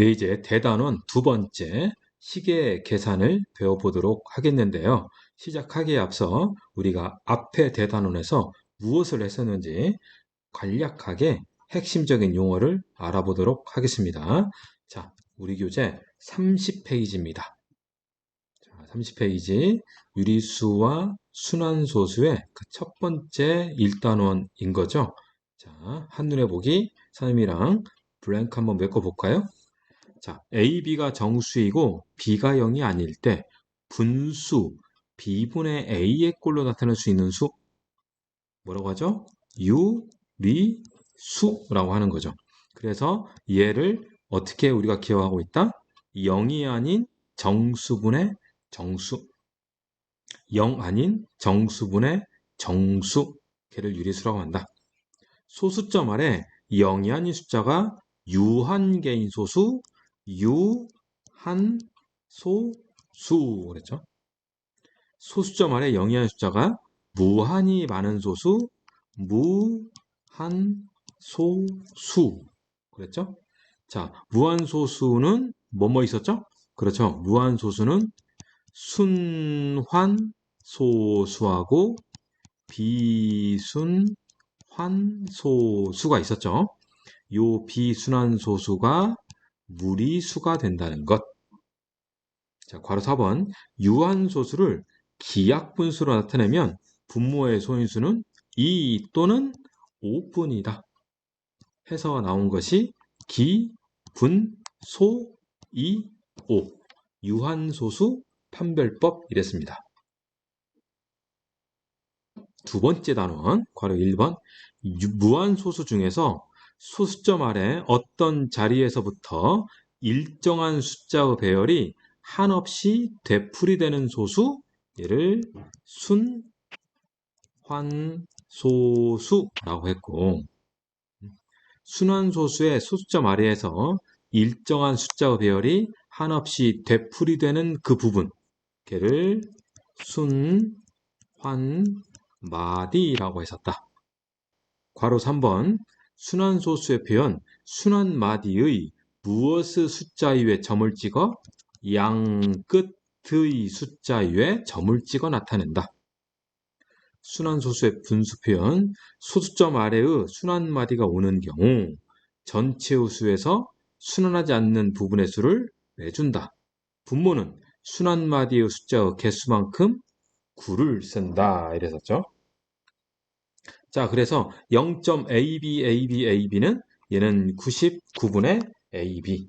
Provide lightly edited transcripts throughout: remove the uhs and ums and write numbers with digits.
네, 이제 대단원 두 번째 시계 계산을 배워보도록 하겠는데요. 시작하기에 앞서 우리가 앞에 대단원에서 무엇을 했었는지 간략하게 핵심적인 용어를 알아보도록 하겠습니다. 자, 우리 교재 30페이지입니다. 자, 30페이지 유리수와 순환소수의 그 첫 번째 1단원인 거죠. 자, 한눈에 보기 선생님이랑 블랭크 한번 메꿔볼까요? 자, A, B가 정수이고 B가 0이 아닐 때 분수 B분의 A의 꼴로 나타낼 수 있는 수 뭐라고 하죠? 유리수라고 하는 거죠. 그래서 얘를 어떻게 우리가 기억하고 있다? 0이 아닌 정수분의 정수, 0 아닌 정수분의 정수, 걔를 유리수라고 한다. 소수점 아래 0이 아닌 숫자가 유한계인 소수, 유한소수 그랬죠. 소수점 아래 0이 아닌 숫자가 무한히 많은 소수, 무한소수 그랬죠. 자, 무한소수는 뭐뭐 있었죠? 그렇죠. 무한소수는 순환소수하고 비순환소수가 있었죠. 요 비순환소수가 무리수가 된다는 것. 자, 괄호 4번. 유한소수를 기약분수로 나타내면 분모의 소인수는 2 또는 5분이다. 해서 나온 것이 기, 분, 소, 이, 오. 유한소수 판별법 이랬습니다. 두 번째 단원, 괄호 1번. 무한소수 중에서 소수점 아래 어떤 자리에서부터 일정한 숫자의 배열이 한없이 되풀이되는 소수, 얘를 순환소수라고 했고, 순환소수의 소수점 아래에서 일정한 숫자의 배열이 한없이 되풀이되는 그 부분, 걔를 순환마디라고 했었다. 괄호 3번. 순환소수의 표현, 순환마디의 무엇의 숫자 위에 점을 찍어 양끝의 숫자 위에 점을 찍어 나타낸다. 순환소수의 분수 표현, 소수점 아래의 순환마디가 오는 경우 전체의 수에서 순환하지 않는 부분의 수를 내준다. 분모는 순환마디의 숫자의 개수만큼 9를 쓴다. 이랬었죠. 자, 그래서 0.AB, AB, AB는 얘는 99분의 AB.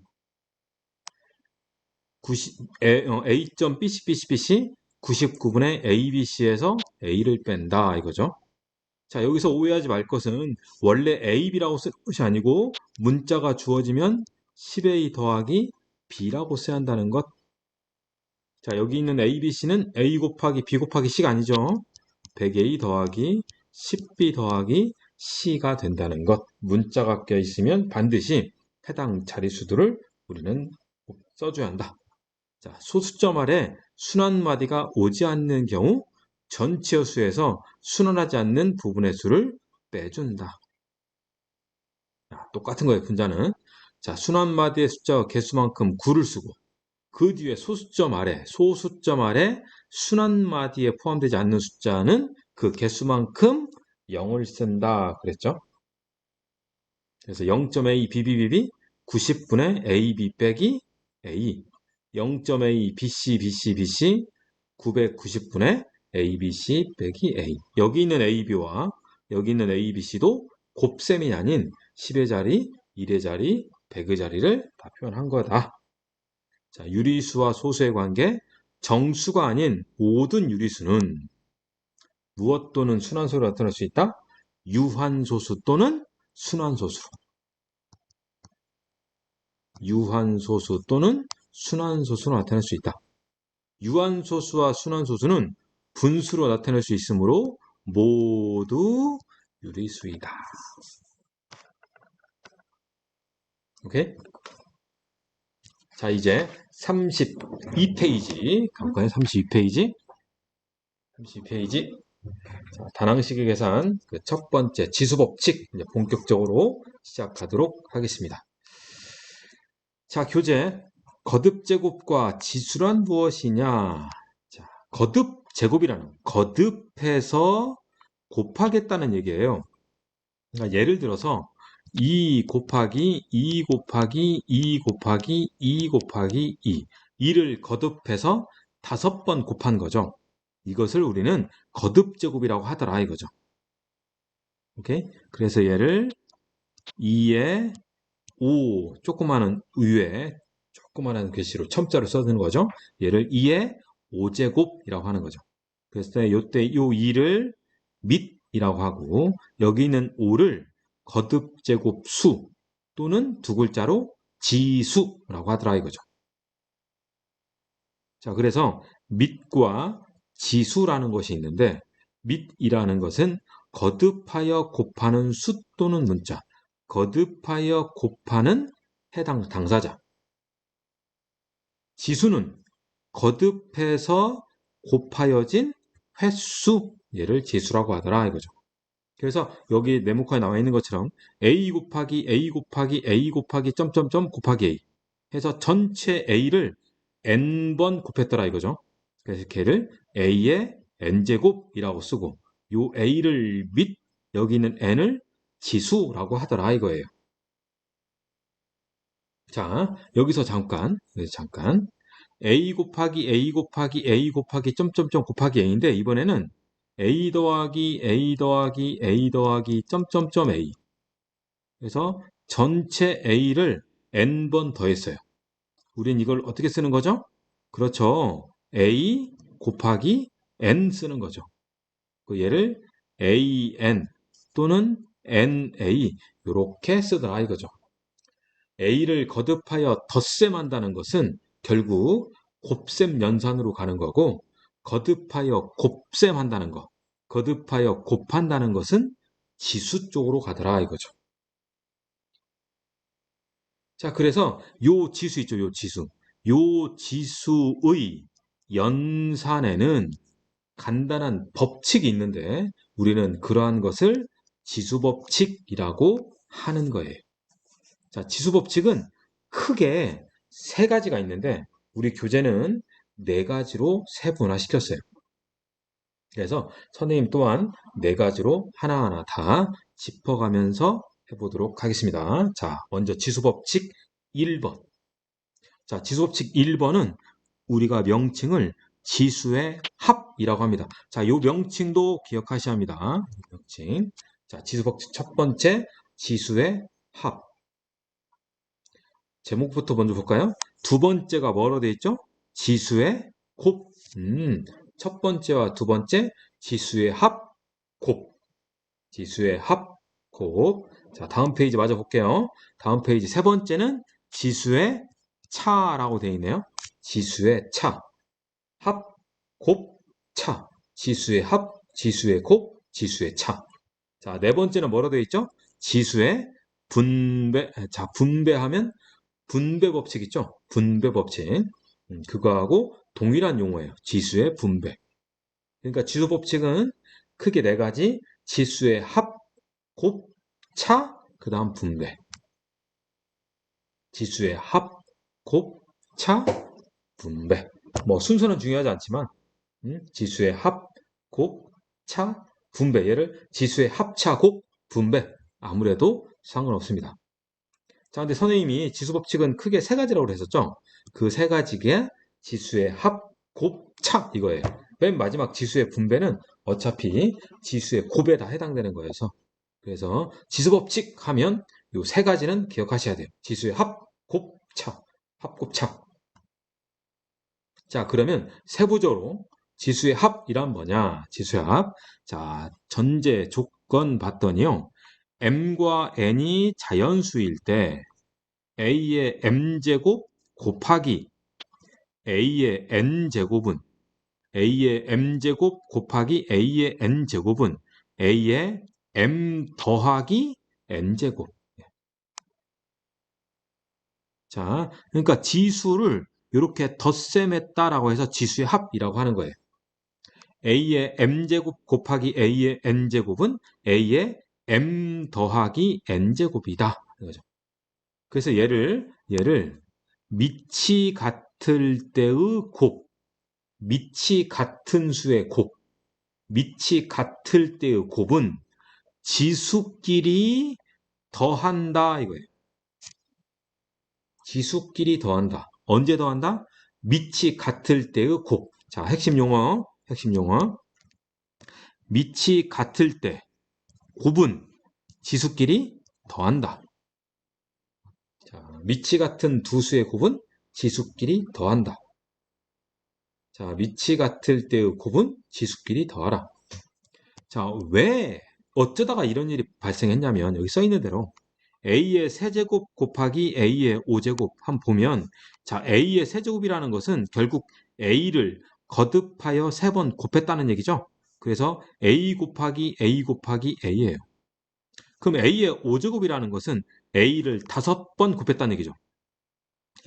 A.BC, BC, BC 99분의 ABC에서 A를 뺀다 이거죠. 자, 여기서 오해하지 말 것은 원래 AB라고 쓸 것이 아니고 문자가 주어지면 10A 더하기 B라고 써야 한다는 것. 자, 여기 있는 ABC는 A 곱하기 B 곱하기 C가 아니죠. 100A 더하기 10B 더하기 C가 된다는 것. 문자가 껴있으면 반드시 해당 자릿수들을 우리는 꼭 써줘야 한다. 자, 소수점 아래 순환마디가 오지 않는 경우 전체의 수에서 순환하지 않는 부분의 수를 빼준다. 자, 똑같은 거예요, 분자는. 자, 순환마디의 숫자와 개수만큼 9를 쓰고 그 뒤에 소수점 아래 순환마디에 포함되지 않는 숫자는 그 개수만큼 0을 쓴다 그랬죠. 그래서 0.a bbbb 90분의 ab 빼기 a 0.a bc bc bc 990분의 abc 빼기 a. 여기 있는 ab와 여기 있는 abc도 곱셈이 아닌 10의 자리, 1의 자리, 100의 자리를 다 표현한 거다. 자, 유리수와 소수의 관계, 정수가 아닌 모든 유리수는 무엇 또는 순환소로 나타날 수 있다? 유한소수 또는 순환소수로. 유한소수 또는 순환소수로 나타낼 수 있다. 유한소수와 순환소수는 분수로 나타낼 수 있으므로 모두 유리수이다. 오케이? 자, 이제 32페이지 가볼까요? 32페이지. 자, 다낭식의 계산 그 첫 번째 지수법칙 이제 본격적으로 시작하도록 하겠습니다. 자, 교재. 거듭제곱과 지수란 무엇이냐? 자, 거듭제곱이라는 거듭해서 곱하겠다는 얘기예요. 그러니까 예를 들어서 2 곱하기 2 곱하기 2 곱하기 2 곱하기 2. 2를 거듭해서 5번 곱한 거죠. 이것을 우리는 거듭제곱이라고 하더라 이거죠. 오케이? 그래서 얘를 2에 5 조그마한 위에 조그마한 글씨로 첨자로 써주는 거죠. 얘를 2의 5제곱이라고 하는 거죠. 그래서 요때 요 2를 밑이라고 하고 여기 있는 5를 거듭제곱 수 또는 두 글자로 지수라고 하더라 이거죠. 자, 그래서 밑과 지수라는 것이 있는데 밑이라는 것은 거듭하여 곱하는 수 또는 문자, 거듭하여 곱하는 해당 당사자. 지수는 거듭해서 곱하여진 횟수, 얘를 지수라고 하더라 이거죠. 그래서 여기 네모칸에 나와 있는 것처럼 a 곱하기 a 곱하기 a 곱하기 점점점 곱하기 a 해서 전체 a를 n번 곱했더라 이거죠. 그래서 걔를 a의 n제곱이라고 쓰고 요 a를 밑 여기 있는 n을 지수라고 하더라 이거예요. 자, 여기서 잠깐 a 곱하기 a 곱하기 a 곱하기 점점점 곱하기 a인데 이번에는 a 더하기 a 더하기 a 더하기 점점점 a 그래서 전체 a를 n번 더했어요. 우린 이걸 어떻게 쓰는 거죠? 그렇죠. a 곱하기 n 쓰는 거죠. 얘를 an 또는 na 이렇게 쓰더라 이거죠. a를 거듭하여 덧셈한다는 것은 결국 곱셈 연산으로 가는 거고 거듭하여 곱셈한다는 것, 거듭하여 곱한다는 것은 지수 쪽으로 가더라 이거죠. 자, 그래서 요 지수 있죠, 요 지수. 요 지수의 연산에는 간단한 법칙이 있는데 우리는 그러한 것을 지수법칙이라고 하는 거예요. 자, 지수법칙은 크게 세 가지가 있는데 우리 교재는 네 가지로 세분화시켰어요. 그래서 선생님 또한 네 가지로 하나하나 다 짚어가면서 해보도록 하겠습니다. 자, 먼저 지수법칙 1번. 자, 지수법칙 1번은 우리가 명칭을 지수의 합이라고 합니다. 자, 요 명칭도 기억하셔야 합니다. 명칭. 자, 지수법칙 첫 번째, 지수의 합. 제목부터 먼저 볼까요? 두 번째가 뭐로 되어 있죠? 지수의 곱. 첫 번째와 두 번째, 지수의 합, 곱. 지수의 합, 곱. 자, 다음 페이지 마저 볼게요. 다음 페이지 세 번째는 지수의 차라고 되어 있네요. 지수의 차. 합, 곱, 차. 지수의 합, 지수의 곱, 지수의 차. 자, 네 번째는 뭐로 되어 있죠? 지수의 분배. 자, 분배하면 분배 법칙 있죠? 분배 법칙. 그거하고 동일한 용어예요. 지수의 분배. 그러니까 지수 법칙은 크게 네 가지. 지수의 합, 곱, 차, 그 다음 분배. 지수의 합, 곱, 차, 분배. 뭐 순서는 중요하지 않지만 지수의 합, 곱, 차, 분배. 얘를 지수의 합차, 곱, 분배. 아무래도 상관없습니다. 자, 근데 선생님이 지수 법칙은 크게 세 가지라고 그랬었죠? 그 세 가지가 지수의 합, 곱, 차 이거예요. 맨 마지막 지수의 분배는 어차피 지수의 곱에 다 해당되는 거여서 그래서 지수 법칙 하면 요 세 가지는 기억하셔야 돼요. 지수의 합, 곱, 차, 합, 곱, 차. 자, 그러면 세부적으로 지수의 합이란 뭐냐? 지수의 합. 자, 전제 조건 봤더니요. m과 n이 자연수일 때 a의 m제곱 곱하기 a의 n제곱은 a의 m제곱 곱하기 a의 n제곱은 a의 m 더하기 n제곱. 자, 그러니까 지수를 이렇게 덧셈했다라고 해서 지수의 합이라고 하는 거예요. a의 m제곱 곱하기 a의 n제곱은 a의 m 더하기 n제곱이다. 이거죠. 그래서 얘를 밑이 같을 때의 곱, 밑이 같은 수의 곱, 밑이 같을 때의 곱은 지수끼리 더한다 이거예요. 지수끼리 더한다. 언제 더한다? 밑이 같을 때의 곱. 자, 핵심 용어, 핵심 용어. 밑이 같을 때 곱은 지수끼리 더한다. 자, 밑이 같은 두 수의 곱은 지수끼리 더한다. 자, 밑이 같을 때의 곱은 지수끼리 더하라. 자, 왜 어쩌다가 이런 일이 발생했냐면 여기 써 있는 대로 A의 세제곱 곱하기 A의 5제곱 한번 보면 자, A의 세제곱이라는 것은 결국 A를 거듭하여 3번 곱했다는 얘기죠. 그래서 A 곱하기 A 곱하기 A예요. 그럼 A의 5제곱이라는 것은 A를 5번 곱했다는 얘기죠.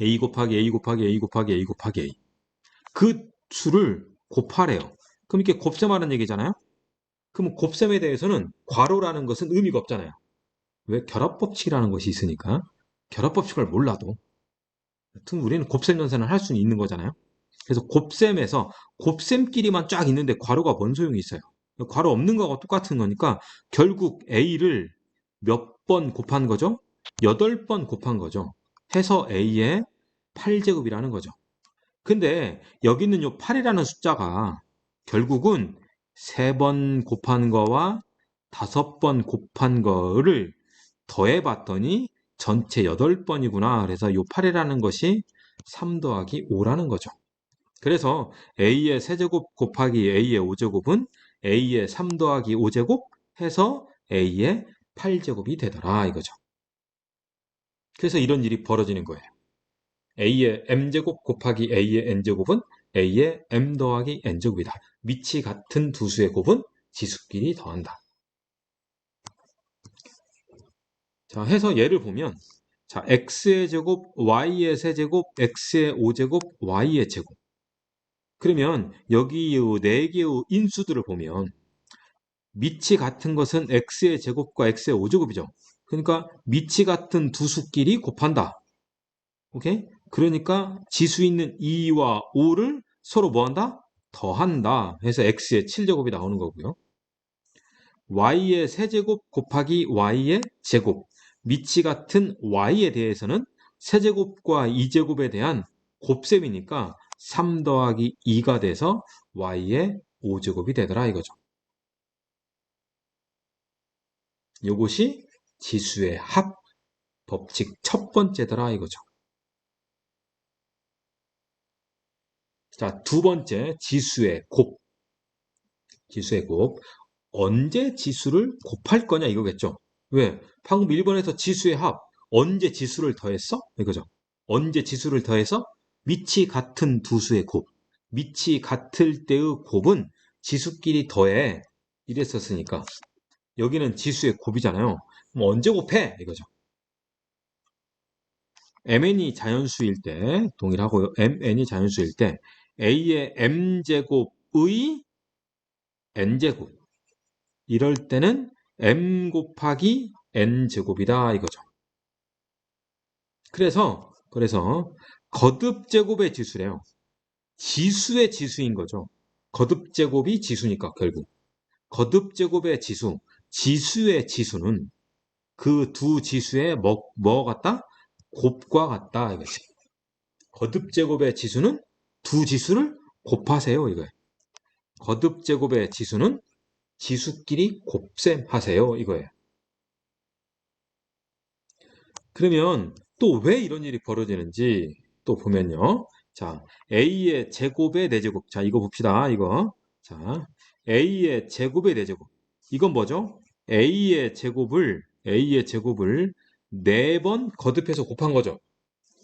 A 곱하기 A 곱하기 A 곱하기 A 곱하기 A. 그 수를 곱하래요. 그럼 이렇게 곱셈하는 얘기잖아요. 그럼 곱셈에 대해서는 괄호라는 것은 의미가 없잖아요. 왜? 결합법칙이라는 것이 있으니까. 결합법칙을 몰라도 여튼 우리는 곱셈 연산을 할 수는 있는 거잖아요. 그래서 곱셈에서 곱셈끼리만 쫙 있는데 괄호가 뭔 소용이 있어요. 괄호 없는 거하고 똑같은 거니까 결국 A를 몇 번 곱한 거죠? 8번 곱한 거죠. 해서 A의 8제곱이라는 거죠. 근데 여기 있는 요 8이라는 숫자가 결국은 3번 곱한 거와 5번 곱한 거를 더해 봤더니 전체 8번이구나. 그래서 요 8이라는 것이 3 더하기 5라는 거죠. 그래서 A의 세제곱 곱하기 A의 5제곱은 A의 3 더하기 5제곱 해서 A의 8제곱이 되더라 이거죠. 그래서 이런 일이 벌어지는 거예요. A의 m제곱 곱하기 A의 n제곱은 A의 m 더하기 n제곱이다. 밑이 같은 두 수의 곱은 지수끼리 더한다. 자, 해서 예를 보면 자, x의 제곱, y의 세제곱, x의 5제곱, y의 제곱. 그러면 여기 네 개의 인수들을 보면 밑이 같은 것은 x의 제곱과 x의 5제곱이죠. 그러니까 밑이 같은 두 수끼리 곱한다. 오케이? 그러니까 지수 있는 2와 5를 서로 뭐한다? 더한다. 해서 x의 7제곱이 나오는 거고요. y의 세제곱 곱하기 y의 제곱. 밑이 같은 y에 대해서는 세제곱과 2제곱에 대한 곱셈이니까 3 더하기 2가 돼서 y의 5제곱이 되더라 이거죠. 이것이 지수의 합 법칙 첫 번째더라 이거죠. 자, 두 번째 지수의 곱. 지수의 곱. 언제 지수를 곱할 거냐 이거겠죠. 왜? 방금 1번에서 지수의 합. 언제 지수를 더했어? 이거죠. 언제 지수를 더해서 밑이 같은 두 수의 곱. 밑이 같을 때의 곱은 지수끼리 더해. 이랬었으니까. 여기는 지수의 곱이잖아요. 그럼 언제 곱해? 이거죠. mn이 자연수일 때 동일하고요. mn이 자연수일 때 a의 m제곱의 n제곱 이럴 때는 m 곱하기 n제곱이다 이거죠. 그래서 거듭제곱의 지수래요. 지수의 지수인 거죠. 거듭제곱이 지수니까 결국. 거듭제곱의 지수, 지수의 지수는 그 두 지수의 뭐 같다? 곱과 같다 이거지. 거듭제곱의 지수는 두 지수를 곱하세요 이거예요. 거듭제곱의 지수는 지수끼리 곱셈하세요 이거예요. 그러면 또 왜 이런 일이 벌어지는지 또 보면요. 자, A의 제곱의 4제곱. 자, 이거 봅시다. 이거. 자, A의 제곱의 4제곱. 이건 뭐죠? A의 제곱을 4번 거듭해서 곱한 거죠.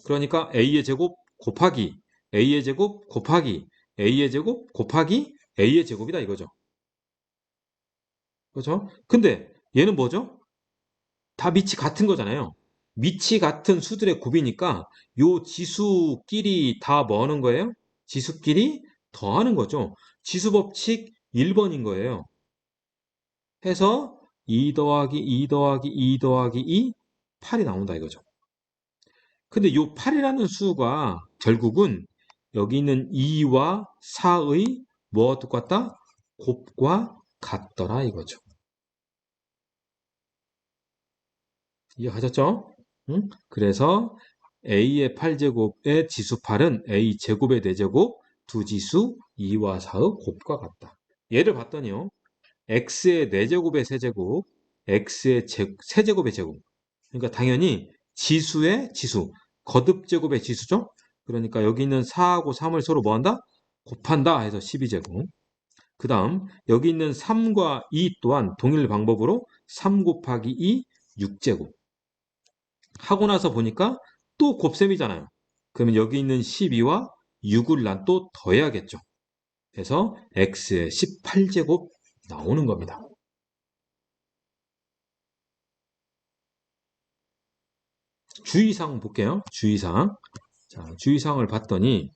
그러니까 A의 제곱 곱하기 A의 제곱 곱하기 A의 제곱 곱하기 A의 제곱이다 이거죠. 그렇죠? 근데 얘는 뭐죠? 다 밑이 같은 거잖아요. 밑이 같은 수들의 곱이니까 요 지수끼리 다 뭐 하는 거예요? 지수끼리 더하는 거죠. 지수 법칙 1번인 거예요. 해서 2 더하기 2 더하기 2 더하기 2, 8이 나온다 이거죠. 근데 요 8이라는 수가 결국은 여기 있는 2와 4의 뭐와 똑같다? 곱과 같더라 이거죠. 이해하셨죠? 응? 그래서 A의 8제곱의 지수 8은 A 제곱의 4제곱 두 지수 2와 4의 곱과 같다. 얘를 봤더니요. X의 4제곱의 세제곱, X의 세제곱의 제곱. 그러니까 당연히 지수의 지수, 거듭제곱의 지수죠? 그러니까 여기 있는 4하고 3을 서로 뭐 한다? 곱한다 해서 12제곱. 그 다음 여기 있는 3과 2 또한 동일 방법으로 3 곱하기 2, 6제곱. 하고 나서 보니까 또 곱셈이잖아요. 그러면 여기 있는 12와 6을 난 또 더해야겠죠. 그래서 x의 18제곱 나오는 겁니다. 주의사항 볼게요. 주의사항. 자, 주의사항을 봤더니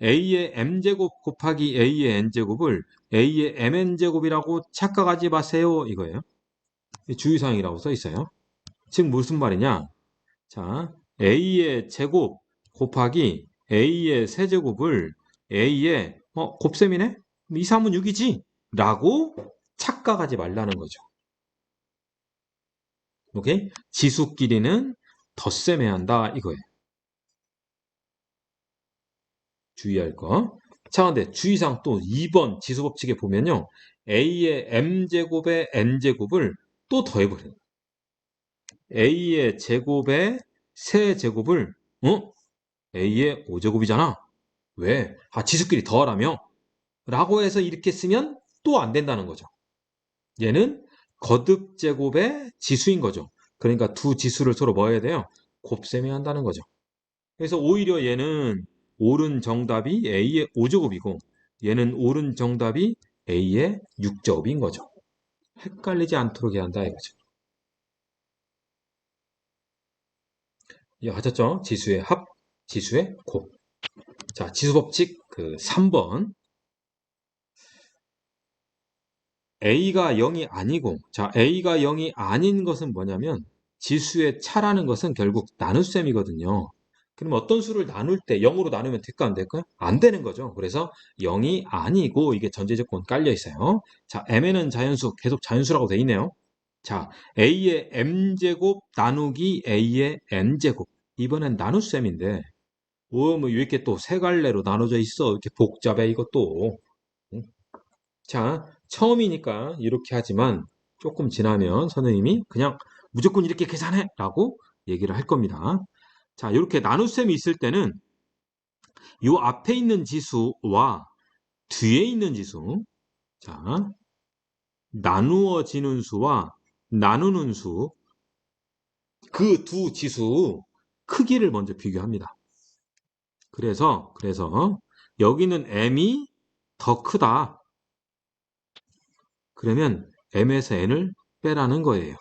a의 m제곱 곱하기 a의 n제곱을 a의 mn제곱이라고 착각하지 마세요. 이거예요. 주의사항이라고 써 있어요. 즉 무슨 말이냐? 자, a의 제곱 곱하기 a의 세제곱을 a의 곱셈이네? 2, 3은 6이지? 라고 착각하지 말라는 거죠. 오케이? 지수끼리는 덧셈해야 한다 이거예요. 주의할 거. 자, 근데 주의사항 또 2번 지수법칙에 보면요. a의 m제곱의 n제곱을 또 더해버려요. a의 제곱의 세제곱을 a의 5제곱이잖아. 왜? 지수끼리 더하라며? 라고 해서 이렇게 쓰면 또 안 된다는 거죠. 얘는 거듭제곱의 지수인 거죠. 그러니까 두 지수를 서로 뭐 해야 돼요? 곱셈해야 한다는 거죠. 그래서 오히려 얘는 옳은 정답이 A의 5제곱이고 얘는 옳은 정답이 A의 6제곱인 거죠. 헷갈리지 않도록 해야 한다 이거죠. 이해하셨죠? 지수의 합, 지수의 곱. 자, 지수법칙 그 3번. A가 0이 아니고, 자, A가 0이 아닌 것은 뭐냐면, 지수의 차라는 것은 결국 나눗셈이거든요. 그럼 어떤 수를 나눌 때 0으로 나누면 될까 안 될까요? 안 되는 거죠. 그래서 0이 아니고, 이게 전제조건 깔려 있어요. 자, M에는 자연수, 계속 자연수라고 돼 있네요. 자, A의 M제곱 나누기 A의 N제곱. 이번엔 나눗셈인데, 뭐 이렇게 또 세 갈래로 나눠져 있어. 이렇게 복잡해, 이것도. 자, 처음이니까 이렇게 하지만 조금 지나면 선생님이 그냥 무조건 이렇게 계산해! 라고 얘기를 할 겁니다. 자, 이렇게 나눗셈이 있을 때는 이 앞에 있는 지수와 뒤에 있는 지수, 자, 나누어지는 수와 나누는 수, 그 두 지수 크기를 먼저 비교합니다. 그래서 여기는 m이 더 크다. 그러면 m에서 n을 빼라는 거예요.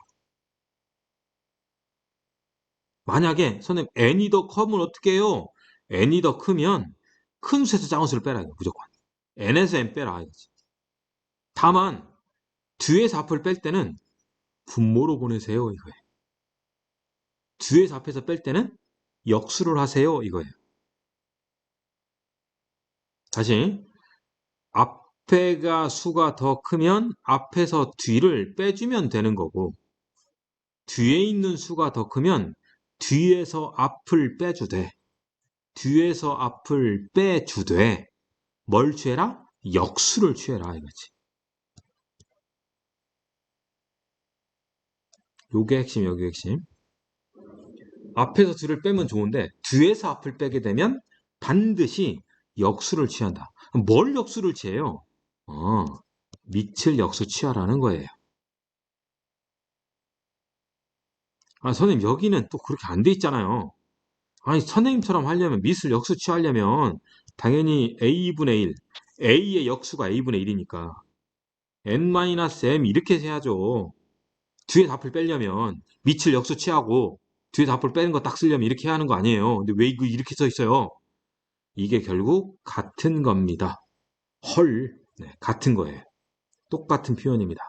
만약에 선생님 n이 더 크면 어떻게 해요? n이 더 크면 큰 수에서 작은 수를 빼라 이거 무조건. n에서 n 빼라 이거지. 다만 뒤에서 앞을 뺄 때는 분모로 보내세요 이거예요. 뒤에서 앞에서 뺄 때는 역수를 하세요 이거예요. 다시 앞에가 수가 더 크면 앞에서 뒤를 빼주면 되는 거고 뒤에 있는 수가 더 크면 뒤에서 앞을 빼주되 뒤에서 앞을 빼주되 뭘 취해라? 역수를 취해라 이거지. 요게 핵심, 여기 핵심. 앞에서 뒤를 빼면 좋은데 뒤에서 앞을 빼게 되면 반드시 역수를 취한다. 뭘 역수를 취해요? 밑을 역수 취하라는 거예요. 선생님 여기는 또 그렇게 안 돼 있잖아요. 아니 선생님처럼 하려면 밑을 역수 취하려면 당연히 A분의 1, A의 역수가 A분의 1이니까 N-M 이렇게 해야죠. 뒤에 앞을 빼려면 밑을 역수 취하고 뒤에 앞을 빼는 거 딱 쓰려면 이렇게 하는 거 아니에요. 근데 왜 이거 이렇게 써 있어요? 이게 결국 같은 겁니다. 헐, 네, 같은 거예요. 똑같은 표현입니다.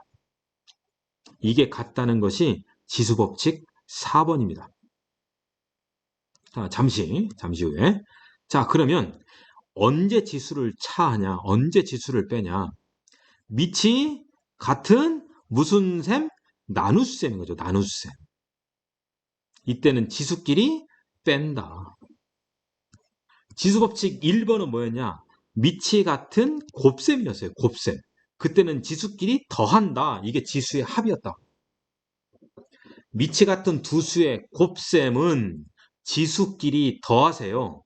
이게 같다는 것이 지수법칙 4번입니다. 자, 잠시 후에. 자, 그러면 언제 지수를 차하냐? 언제 지수를 빼냐? 밑이 같은 무슨 셈? 나눗셈인 거죠. 나눗셈. 이때는 지수끼리 뺀다. 지수법칙 1번은 뭐였냐? 밑이 같은 곱셈이었어요. 곱셈. 그때는 지수끼리 더한다. 이게 지수의 합이었다. 밑이 같은 두 수의 곱셈은 지수끼리 더하세요.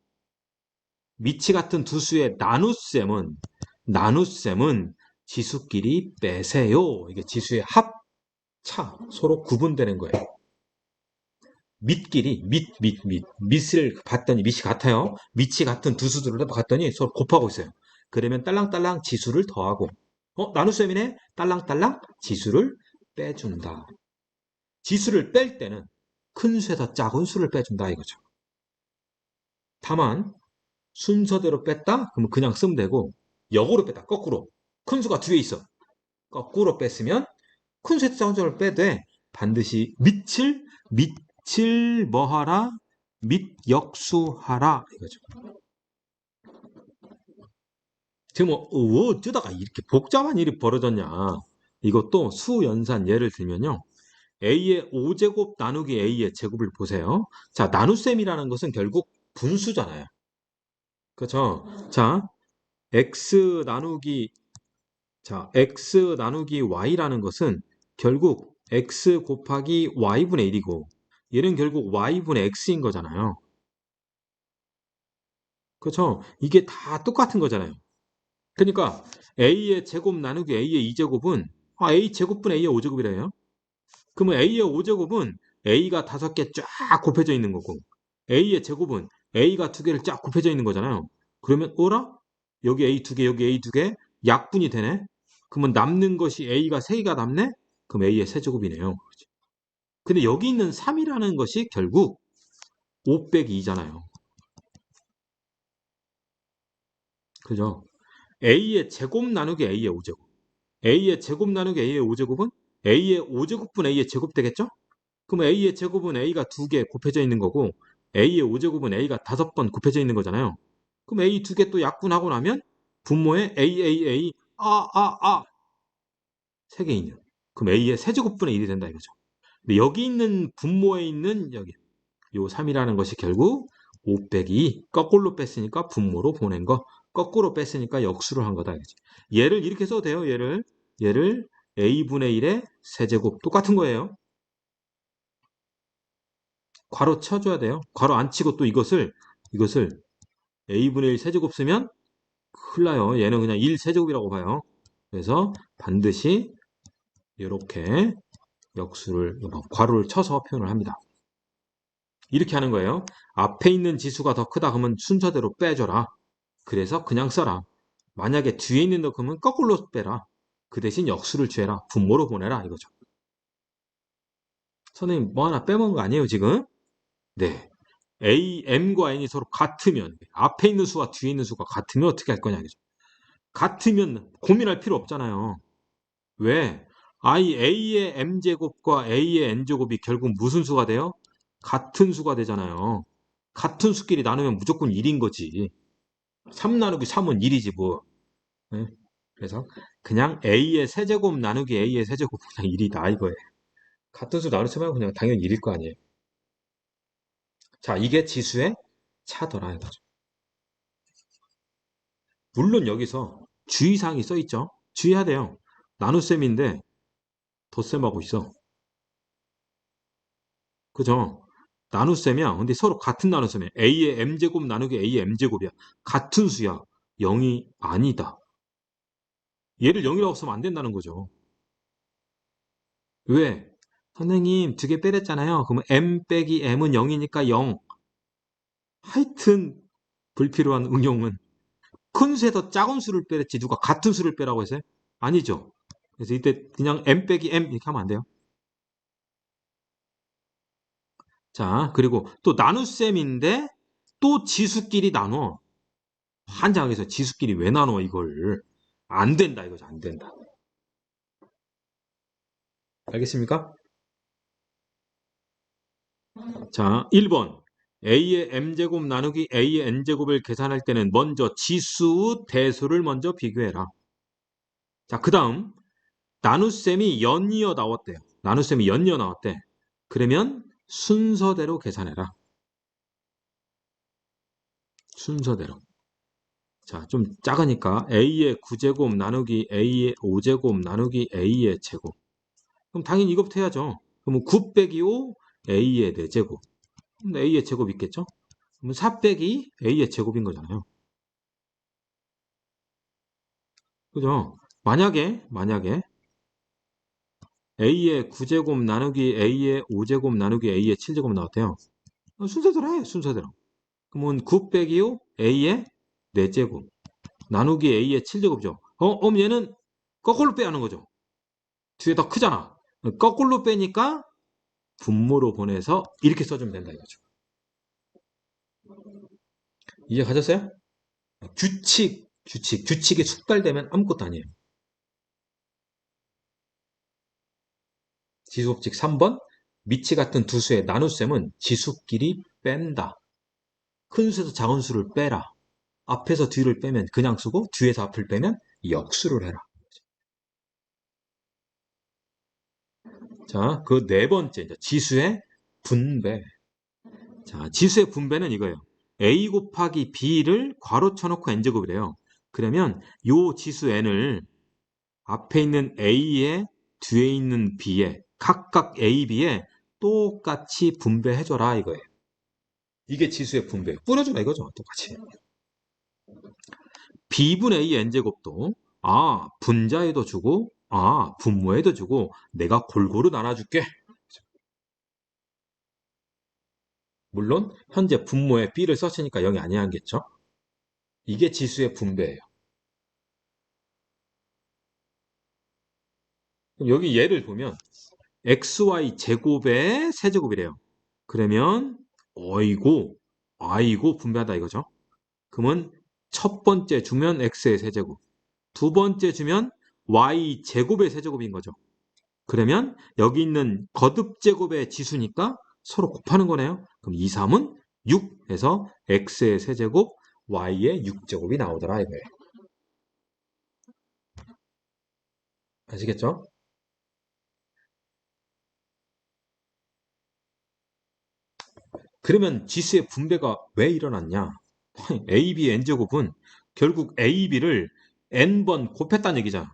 밑이 같은 두 수의 나눗셈은 지수끼리 빼세요. 이게 지수의 합차. 서로 구분되는 거예요. 밑을 봤더니 밑이 같아요. 밑이 같은 두 수들을 봤더니 서로 곱하고 있어요. 그러면 딸랑딸랑 지수를 더하고, 나눗셈이네? 딸랑딸랑 지수를 빼준다. 지수를 뺄 때는 큰 수에서 작은 수를 빼준다 이거죠. 다만 순서대로 뺐다? 그러면 그냥 쓰면 되고, 역으로 뺐다. 거꾸로. 큰 수가 뒤에 있어. 거꾸로 뺐으면 큰 수에서 작은 수를 빼되 반드시 밑을 뭐하라? 밑 역수하라 이거죠. 지금 어쩌다가 이렇게 복잡한 일이 벌어졌냐? 이것도 수연산 예를 들면요. A의 5제곱 나누기 A의 제곱을 보세요. 자, 나눗셈이라는 것은 결국 분수잖아요. 그렇죠? 자, x 나누기 y라는 것은 결국 x 곱하기 y분의 1이고 얘는 결국 y분의 x인 거잖아요. 그렇죠? 이게 다 똑같은 거잖아요. 그러니까 a의 제곱 나누기 a의 2제곱은 a 제곱분의 a의 5제곱이래요. 그러면 a의 5제곱은 a가 5개 쫙 곱해져 있는 거고 a의 제곱은 a가 2개를 쫙 곱해져 있는 거잖아요. 그러면 어라? 여기 a 2개 여기 a 2개 약분이 되네. 그러면 남는 것이 a가 3개가 남네? 그럼 a의 세제곱이네요. 근데 여기 있는 3이라는 것이 결국 5 빼기 2잖아요. 그죠? a의 제곱 나누기 a의 5제곱. a의 제곱 나누기 a의 5제곱은 a의 5제곱분 a의 제곱 되겠죠? 그럼 a의 제곱은 a가 2개 곱해져 있는 거고 a의 5제곱은 a가 5번 곱해져 있는 거잖아요. 그럼 a 2개 또 약분하고 나면 분모에 a 3개 있는. 그럼 a의 세제곱분의 1이 된다 이거죠. 근데 여기 있는 분모에 있는 여기 요 3이라는 것이 결국 5 빼기 2 거꾸로 뺐으니까 분모로 보낸 거 거꾸로 뺐으니까 역수를 한 거다 이거지. 얘를 이렇게 써도 돼요. 얘를 a분의 1의 세제곱 똑같은 거예요. 괄호 쳐줘야 돼요. 괄호 안 치고 또 이것을 a분의 1 세제곱 쓰면 큰일 나요. 얘는 그냥 1 세제곱이라고 봐요. 그래서 반드시 이렇게 역수를 괄호를 쳐서 표현을 합니다. 이렇게 하는 거예요. 앞에 있는 지수가 더 크다 그러면 순서대로 빼줘라. 그래서 그냥 써라. 만약에 뒤에 있는 거 그러면 거꾸로 빼라. 그 대신 역수를 취해라. 분모로 보내라 이거죠. 선생님 뭐 하나 빼먹은 거 아니에요 지금? 네. A, M과 N이 서로 같으면 앞에 있는 수와 뒤에 있는 수가 같으면 어떻게 할 거냐 이거죠. 같으면 고민할 필요 없잖아요. 왜? A의 M제곱과 A의 N제곱이 결국 무슨 수가 돼요? 같은 수가 되잖아요. 같은 수끼리 나누면 무조건 1인 거지. 3 나누기 3은 1이지 뭐. 네? 그래서 그냥 A의 세제곱 나누기 A의 세제곱 그냥 1이다 이거예요. 같은 수 나누면 그냥 당연히 1일 거 아니에요. 자, 이게 지수의 차더라 이거죠. 물론 여기서 주의사항이 써 있죠. 주의해야 돼요. 나눗셈인데 덧셈하고 있어. 그죠? 나눗셈이야. 근데 서로 같은 나눗셈이야. A의 M제곱 나누기 A의 M제곱이야. 같은 수야. 0이 아니다. 얘를 0이라고 쓰면 안 된다는 거죠. 왜? 선생님 2개 빼랬잖아요. 그러면 M 빼기 M은 0이니까 0. 하여튼 불필요한 응용은 큰 수에서 작은 수를 빼랬지 누가 같은 수를 빼라고 했어요? 아니죠. 그래서 이때 그냥 M 빼기 M 이렇게 하면 안 돼요. 자, 그리고 또 나눗셈인데 또 지수끼리 나눠. 환장해서 지수끼리 왜 나눠 이걸. 안 된다 이거죠. 안 된다. 알겠습니까? 자, 1번. a의 m제곱 나누기 a의 n제곱을 계산할 때는 먼저 지수, 대수를 먼저 비교해라. 자, 그 다음 나눗셈이 연이어 나왔대요. 나눗셈이 연이어 나왔대. 그러면 순서대로 계산해라. 순서대로. 자, 좀 작으니까 a의 9제곱 나누기 a의 5제곱 나누기 a의 제곱. 그럼 당연히 이것부터 해야죠. 그러면 9 빼기 5 a의 4제곱. 그럼 a의 제곱 있겠죠? 그러면 4 빼기 a의 제곱인 거잖아요. 그죠? 만약에 a의 9제곱 나누기 a의 5제곱 나누기 a의 7제곱 나왔대요. 순서대로 해, 순서대로. 그러면 9 빼기 5 a의 4제곱 나누기 a의 7제곱이죠. 그럼 얘는 거꾸로 빼야 하는 거죠. 뒤에 더 크잖아. 거꾸로 빼니까 분모로 보내서 이렇게 써주면 된다 이거죠. 이해 가졌어요? 규칙이 숙달되면 아무것도 아니에요. 지수법칙 3번. 미치 같은 두 수의 나눗셈은 지수끼리 뺀다. 큰 수에서 작은 수를 빼라. 앞에서 뒤를 빼면 그냥 쓰고 뒤에서 앞을 빼면 역수를 해라. 자, 그 네 번째 지수의 분배. 자, 지수의 분배는 이거예요. a 곱하기 b를 괄호 쳐놓고 n제곱이래요. 그러면 요 지수 n을 앞에 있는 a에 뒤에 있는 b에 각각 a, b에 똑같이 분배해줘라 이거예요. 이게 지수의 분배. 뿌려줘라 이거죠. 똑같이. b분의 a n제곱도 분자에도 주고 분모에도 주고 내가 골고루 나눠줄게. 물론 현재 분모에 b를 썼으니까 0이 아니야겠죠. 이게 지수의 분배예요. 그럼 여기 예를 보면 xy 제곱의 세제곱이래요. 그러면 i고 분배하다 이거죠. 그러면 첫 번째 주면 x의 세제곱, 두 번째 주면 y 제곱의 세제곱인 거죠. 그러면 여기 있는 거듭제곱의 지수니까 서로 곱하는 거네요. 그럼 2, 3은 6 해서 x의 세제곱, y의 6제곱이 나오더라 이거예요. 아시겠죠? 그러면 지수의 분배가 왜 일어났냐? a, b, n제곱은 결국 a, b를 n번 곱했다는 얘기잖아.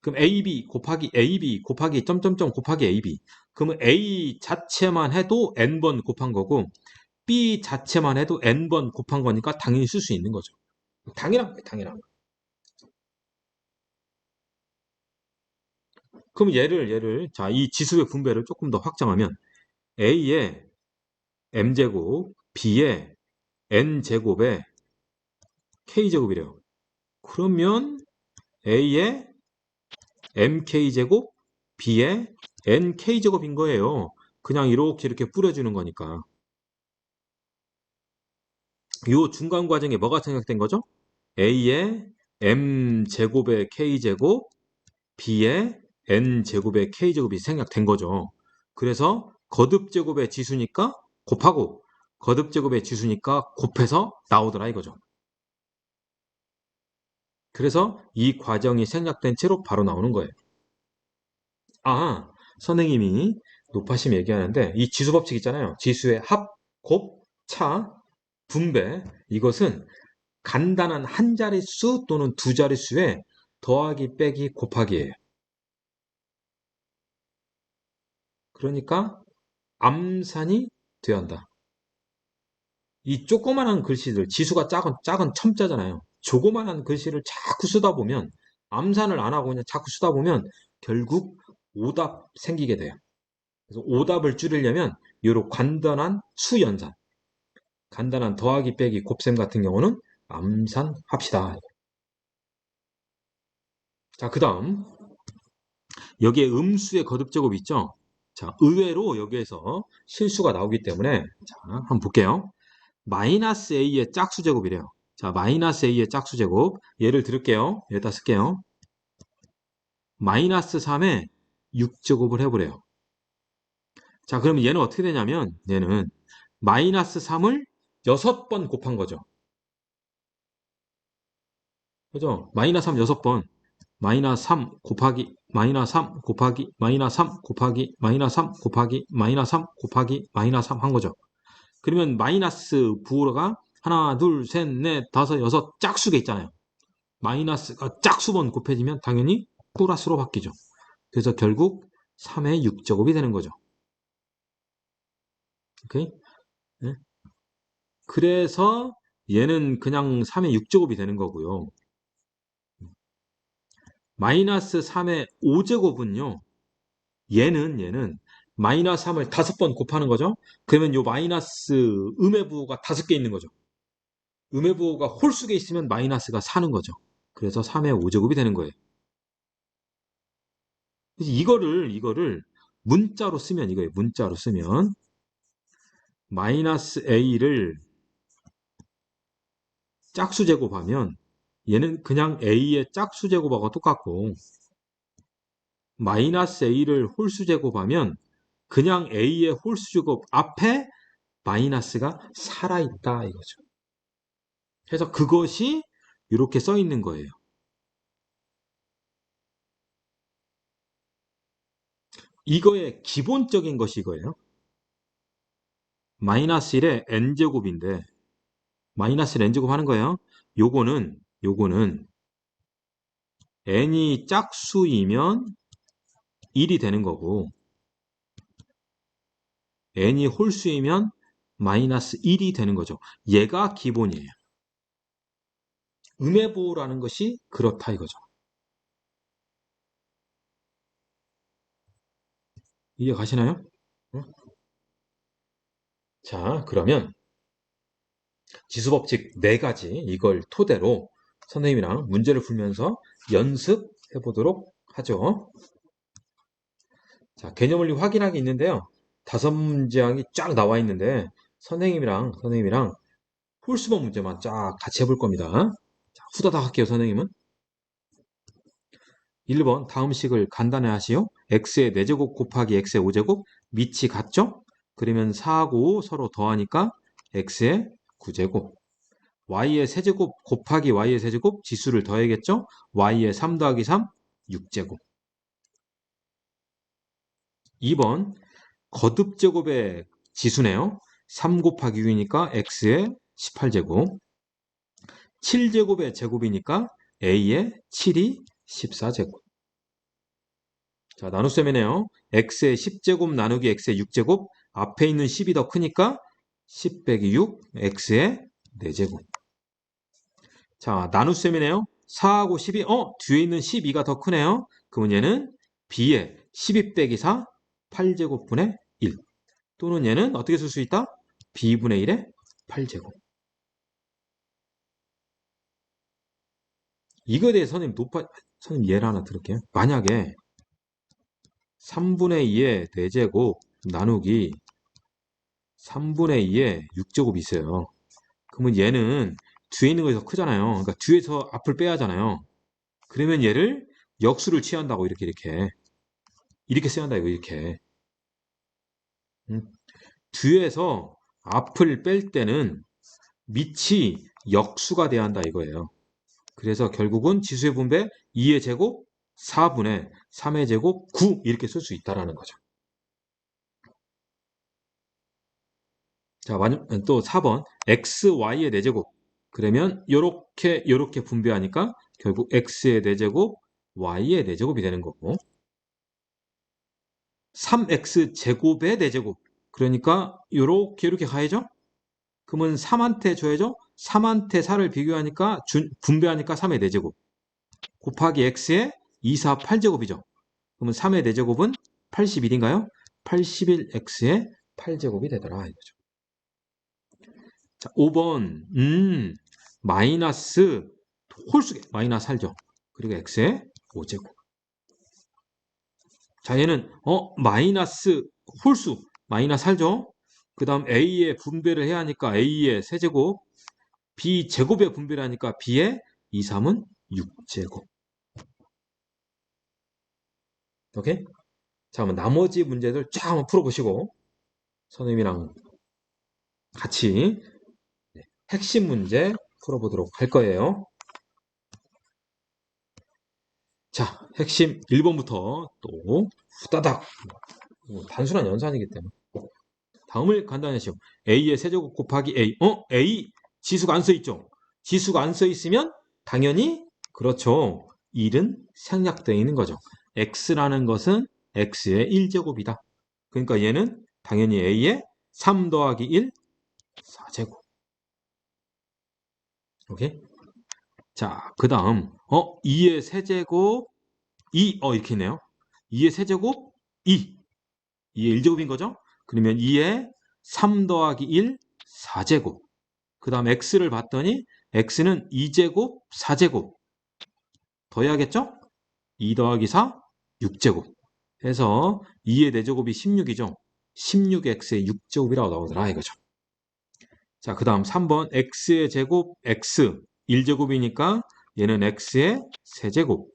그럼 a, b 곱하기 점점점 곱하기 a, b. 그러면 a 자체만 해도 n번 곱한 거고 b 자체만 해도 n번 곱한 거니까 당연히 쓸 수 있는 거죠. 당연한 거예요, 당연한 거. 그럼 자, 이 지수의 분배를 조금 더 확장하면 a의 m제곱, b의 n제곱에 k제곱이래요. 그러면 a의 mk제곱, b의 nk제곱인 거예요. 그냥 이렇게 뿌려주는 거니까. 이 중간 과정에 뭐가 생략된 거죠? a의 m제곱의 k제곱, b의 n제곱의 k제곱이 생략된 거죠. 그래서 거듭제곱의 지수니까 곱하고 거듭제곱의 지수니까 곱해서 나오더라 이거죠. 그래서 이 과정이 생략된 채로 바로 나오는 거예요. 선생님이 높아심 얘기하는데 이 지수법칙 있잖아요. 지수의 합, 곱, 차, 분배. 이것은 간단한 한 자릿수 또는 두 자릿수에 더하기, 빼기, 곱하기예요. 그러니까 암산이 돼야 한다. 이 조그만한 글씨들, 지수가 작은 첨자잖아요. 조그만한 글씨를 자꾸 쓰다 보면 암산을 안 하고 그냥 자꾸 쓰다 보면 결국 오답 생기게 돼요. 그래서 오답을 줄이려면 이런 간단한 수연산, 간단한 더하기, 빼기, 곱셈 같은 경우는 암산합시다. 자, 그 다음 여기에 음수의 거듭제곱 있죠? 자, 의외로 여기에서 실수가 나오기 때문에 자, 한번 볼게요. 마이너스 a의 짝수제곱이래요. 자, 마이너스 a의 짝수제곱 예를 들을게요. 여기다 쓸게요. 마이너스 3에 6제곱을 해보래요. 자, 그러면 얘는 어떻게 되냐면 얘는 마이너스 3을 6번 곱한 거죠. 그죠? 마이너스 3 6번. 마이너스 3 곱하기 마이너스 3 곱하기 마이너스 3 곱하기 마이너스 3 곱하기 마이너스 3 곱하기 마이너스 3 한 거죠. 그러면 마이너스 부호가 하나, 둘, 셋, 넷, 다섯, 여섯 짝수가 있잖아요. 마이너스가 짝수번 곱해지면 당연히 플러스로 바뀌죠. 그래서 결국 3의 6제곱이 되는 거죠. 오케이? 네? 그래서 얘는 그냥 3의 6제곱이 되는 거고요. 마이너스 3의 5제곱은요. 얘는 마이너스 3을 5번 곱하는 거죠. 그러면 요 마이너스 음의 부호가 5개 있는 거죠. 음의 부호가 홀수에 있으면 마이너스가 사는 거죠. 그래서 3의 5제곱이 되는 거예요. 이거를 문자로 쓰면 이거예요. 문자로 쓰면 마이너스 a를 짝수 제곱하면 얘는 그냥 a의 짝수 제곱하고 똑같고 마이너스 a를 홀수 제곱하면 그냥 a의 홀수 제곱 앞에 마이너스가 살아있다 이거죠. 그래서 그것이 이렇게 써 있는 거예요. 이거의 기본적인 것이 이거예요. 마이너스 1의 n제곱인데 마이너스 n제곱 하는 거예요. 요거는 n이 짝수이면 1이 되는 거고 n이 홀수이면 마이너스 1이 되는 거죠. 얘가 기본이에요. 음해보호라는 것이 그렇다 이거죠. 이해 가시나요? 응? 자, 그러면 지수법칙 4가지 이걸 토대로 선생님이랑 문제를 풀면서 연습해 보도록 하죠. 자, 개념원리 확인하기 있는데요. 5문제항이 쫙 나와 있는데 선생님이랑 홀수법 문제만 쫙 같이 해볼 겁니다. 자, 후다닥 할게요, 선생님은. 1번 다음 식을 간단히 하시오. x의 4제곱 곱하기 x의 5제곱 밑이 같죠? 그러면 4하고 5 서로 더하니까 x의 9제곱 y의 세제곱 곱하기 y의 세제곱 지수를 더해야겠죠? y의 3 더하기 3 6제곱 2번 거듭제곱의 지수네요. 3 곱하기 6이니까 x의 18제곱 7제곱의 제곱이니까 a의 7이 14제곱 자, 나눗셈이네요. x의 10제곱 나누기 x의 6제곱 앞에 있는 10이 더 크니까 10 빼기 6 x의 4제곱 자, 나눗셈이네요. 4하고 12 뒤에 있는 12가 더 크네요. 그러면 얘는 b의 12 빼기 4 8제곱분의 1 또는 얘는 어떻게 쓸 수 있다? b분의 1의 8제곱 이거에 대해 선생님 예를 하나 들을게요. 만약에 3분의 2의 4제곱 나누기 3분의 2의 6제곱이 있어요. 그러면 얘는 뒤에 있는 것이 더 크잖아요. 그러니까 뒤에서 앞을 빼야 하잖아요. 그러면 얘를 역수를 취한다고 이렇게 써야 한다 이거 이렇게 뒤에서 앞을 뺄 때는 밑이 역수가 돼야 한다 이거예요. 그래서 결국은 지수의 분배 2의 제곱 4분의 3의 제곱 9 이렇게 쓸 수 있다라는 거죠. 자, 또 4번 xy의 4제곱 그러면 요렇게 분배하니까 결국 x의 4제곱 y의 4제곱이 되는 거고 3x 제곱의 4제곱 그러니까 이렇게 가야죠. 그러면 3한테 줘야죠. 3한테 4를 비교하니까 분배하니까 3의 4제곱 곱하기 x의 2, 4, 8제곱이죠. 그러면 3의 4제곱은 81인가요? 81x의 8제곱이 되더라 이거죠. 자, 5번 마이너스 홀수계 마이너스 8죠. 그리고 x의 5제곱 자 얘는 마이너스 홀수 마이너스 8죠. 그 다음 a의 분배를 해야 하니까 a의 세제곱 b 제곱의 분배를 하니까 b의 2, 3은 6제곱 오케이? 자 그러면 나머지 문제들 쫙 한번 풀어보시고 선생님이랑 같이 핵심 문제 풀어보도록 할 거예요. 자, 핵심 1번부터 또 후다닥 단순한 연산이기 때문에 다음을 간단히 하시오. A의 세제곱 곱하기 A. A 지수가 안 써 있죠? 지수가 안 써 있으면 당연히 그렇죠. 1은 생략되어 있는 거죠. X라는 것은 X의 1제곱이다. 그러니까 얘는 당연히 A의 3 더하기 1, 4제곱. 오케이? 자, 그 다음 2의 세제곱 2, 이렇게 있네요. 2의 세제곱 2. 2의 1제곱인 거죠? 그러면 2의 3 더하기 1, 4제곱. 그 다음 x를 봤더니 x는 2제곱, 4제곱. 더해야겠죠? 2 더하기 4, 6제곱. 해서 2의 4제곱이 16이죠. 16x의 6제곱이라고 나오더라 이거죠. 자, 그 다음 3번 x의 제곱 x 1제곱이니까 얘는 x의 세제곱.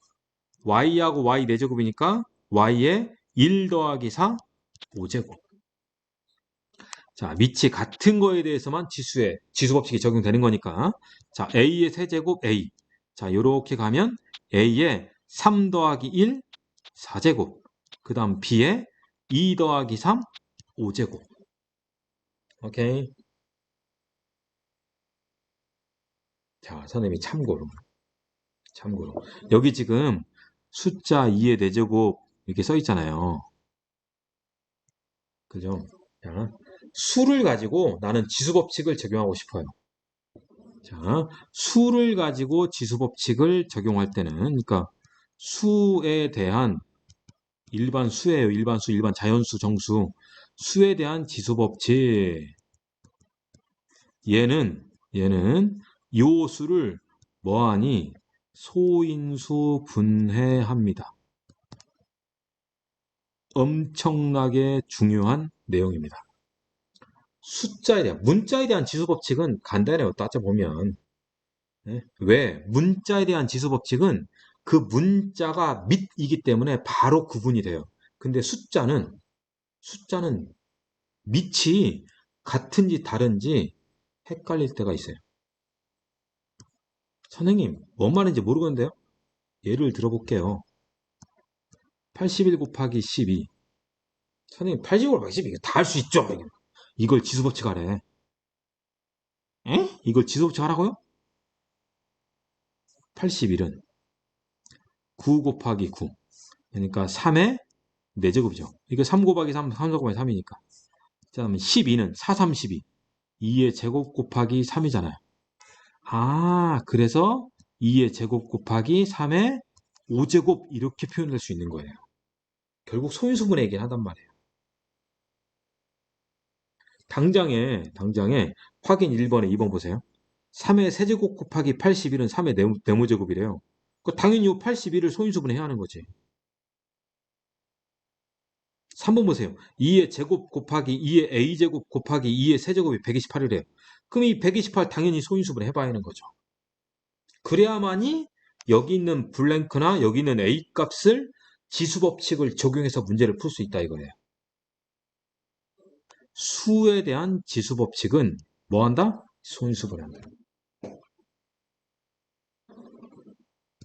y하고 y 4제곱이니까 y의 1 더하기 4, 5제곱. 자, 밑이 같은 거에 대해서만 지수 법칙이 적용되는 거니까. 자, a의 세제곱 a. 자, 요렇게 가면 a의 3 더하기 1, 4제곱. 그 다음 b의 2 더하기 3, 5제곱. 오케이. 자, 선생님이 참고로. 여기 지금 숫자 2의 4제곱 이렇게 써 있잖아요. 그죠? 자, 수를 가지고 나는 지수 법칙을 적용하고 싶어요. 자, 수를 가지고 지수 법칙을 적용할 때는, 그러니까 수에 대한 일반 수예요. 일반 수, 일반 자연수, 정수. 수에 대한 지수 법칙. 얘는 요 수를 뭐하니? 소인수 분해합니다. 엄청나게 중요한 내용입니다. 숫자에 대한, 문자에 대한 지수 법칙은 간단해요. 따져보면. 네? 왜? 문자에 대한 지수 법칙은 그 문자가 밑이기 때문에 바로 구분이 돼요. 근데 숫자는 밑이 같은지 다른지 헷갈릴 때가 있어요. 선생님, 뭔 말인지 모르겠는데요? 예를 들어볼게요. 81 곱하기 12. 선생님, 80 곱하기 12. 다 할 수 있죠? 이걸 지수 법칙 하래. 에? 이걸 지수 법칙 하라고요? 81은 9 곱하기 9. 그러니까 3의 4제곱이죠. 이거 3 곱하기 3, 3 곱하기 3이니까. 자, 그러면 12는 4, 3, 12. 2의 제곱 곱하기 3이잖아요. 그래서 2의 제곱 곱하기 3의 5제곱 이렇게 표현할 수 있는 거예요. 결국 소인수분해 얘기를 하단 말이에요. 당장에 확인 1번에 2번 보세요. 3의 세제곱 곱하기 81은 3의 네모제곱이래요. 당연히 이 81을 소인수분해 해야 하는 거지. 3번 보세요. 2의 제곱 곱하기 2의 a제곱 곱하기 2의 세제곱이 128이래요. 그럼 이 128 당연히 소인수분해 해봐야 하는 거죠. 그래야만이 여기 있는 블랭크나 여기 있는 a 값을 지수 법칙을 적용해서 문제를 풀 수 있다 이거예요. 수에 대한 지수 법칙은 뭐 한다? 소인수분해한다.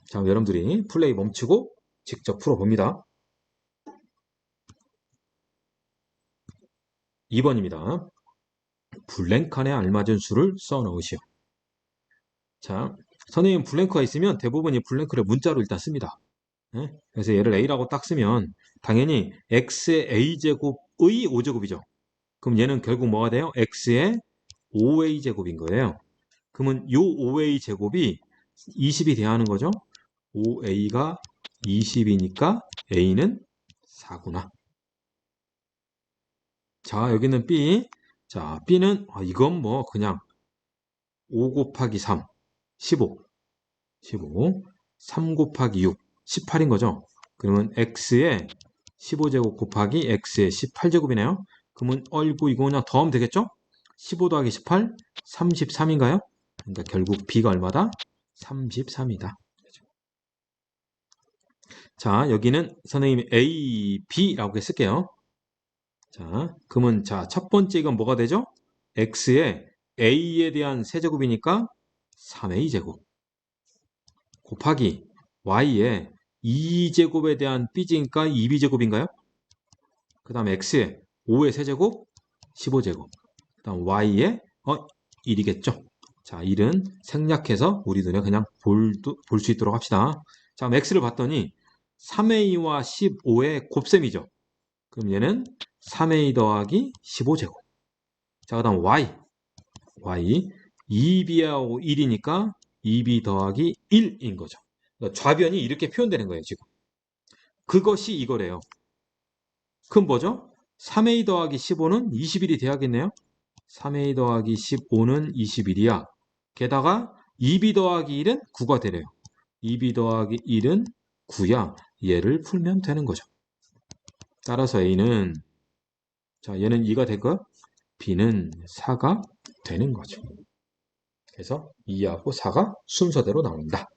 자, 여러분들이 플레이 멈추고 직접 풀어봅니다. 2번입니다. 블랭칸에 알맞은 수를 써넣으시오. 자, 선생님 블랭크가 있으면 대부분 이 블랭크를 문자로 일단 씁니다. 네? 그래서 얘를 a라고 딱 쓰면 당연히 x의 a제곱의 5제곱이죠. 그럼 얘는 결국 뭐가 돼요? x의 5a제곱인 거예요. 그러면 요 5a 제곱이 20이 돼야 하는 거죠. 5a가 20이니까 a는 4구나. 자, 여기는 b. 자, b는 이건 뭐 그냥 5 곱하기 3, 15. 3 곱하기 6, 18인 거죠. 그러면 x의 15제곱 곱하기 x의 18제곱이네요. 그러면 이거 그냥 더하면 되겠죠? 15 더하기 18, 33인가요? 그러니까 결국 b가 얼마다? 33이다. 자, 여기는 선생님이 a, b라고 쓸게요. 자, 그러면 자, 첫 번째 이건 뭐가 되죠? x의 a에 대한 세제곱이니까 3a 제곱 곱하기 y의 2제곱에 대한 b제니까 2b제곱인가요? 그 다음 x의 5의 세제곱 15제곱 그 다음 y의 1이겠죠. 자, 1은 생략해서 우리 눈에 그냥 볼 수 있도록 합시다. 자, 그럼 x를 봤더니 3a와 15의 곱셈이죠. 그럼 얘는 3a 더하기 15제곱. 자, 그 다음 y 2b하고 1이니까 2b 더하기 1인 거죠. 그러니까 좌변이 이렇게 표현되는 거예요, 지금. 그것이 이거래요. 그럼 뭐죠? 3a 더하기 15는 21이 돼야겠네요. 3a 더하기 15는 21이야. 게다가 2b 더하기 1은 9가 되래요. 2b 더하기 1은 9야. 얘를 풀면 되는 거죠. 따라서 a는 자 얘는 2가 되고 b는 4가 되는 거죠. 그래서 2하고 4가 순서대로 나온다.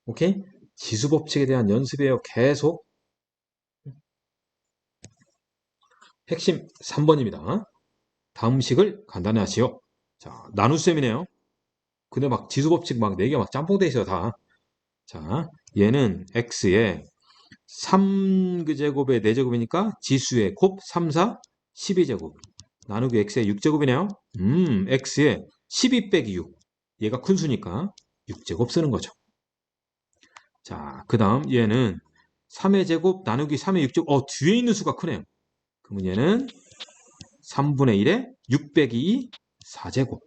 오케이? 지수법칙에 대한 연습이에요. 계속. 핵심 3번입니다. 다음 식을 간단히 하시오. 자, 나눗셈이네요. 근데 막 지수법칙 막 4개 막 짬뽕돼 있어요, 다. 자, 얘는 x의 3제곱의 4제곱이니까 지수의 곱 3, 4, 12제곱. 나누기 x의 6제곱이네요. x의 12 빼기 6. 얘가 큰 수니까 6제곱 쓰는 거죠. 자, 그 다음 얘는 3의 제곱 나누기 3의 6제곱. 뒤에 있는 수가 크네요. 그러면 얘는 3분의 1에 6 빼기 2, 4제곱.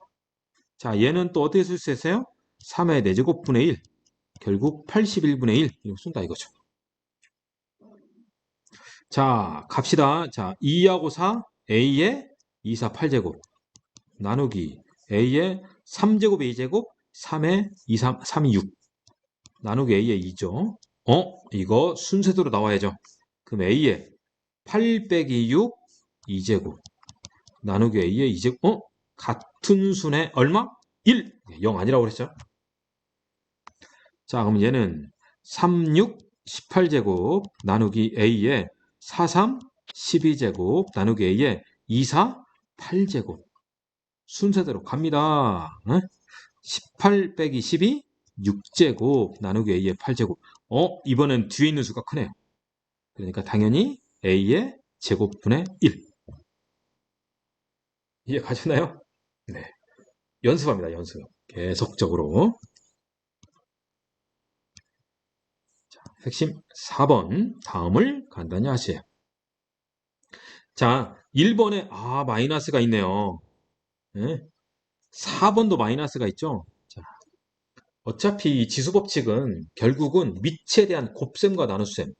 자, 얘는 또 어떻게 쓸 수 있어요? 3의 4제곱분의 1. 결국 81분의 1. 이거 쓴다 이거죠. 자, 갑시다. 자, 2하고 4, A의 2, 4, 8제곱. 나누기 A의 3제곱, A제곱, 3의 2, 3, 3이 6. 나누기 A의 2죠. 이거 순서대로 나와야죠. 그럼 A의 8 빼기 6, 2제곱. 나누기 A의 2제곱. 같은 수네 얼마? 1. 0 아니라고 그랬죠. 자, 그럼 얘는 3, 6, 18제곱 나누기 A의 4, 3, 12제곱 나누기 A의 2, 4, 8제곱. 순서대로 갑니다. 18 빼기 12, 6제곱 나누기 A의 8제곱. 이번엔 뒤에 있는 수가 크네요. 그러니까 당연히 A의 제곱분의 1. 이해 가셨나요? 네. 연습합니다, 연습. 계속적으로. 자, 핵심 4번. 다음을 간단히 하세요. 자, 1번에 마이너스가 있네요. 네? 4번도 마이너스가 있죠. 자, 어차피 이 지수법칙은 결국은 밑에 대한 곱셈과 나눗셈.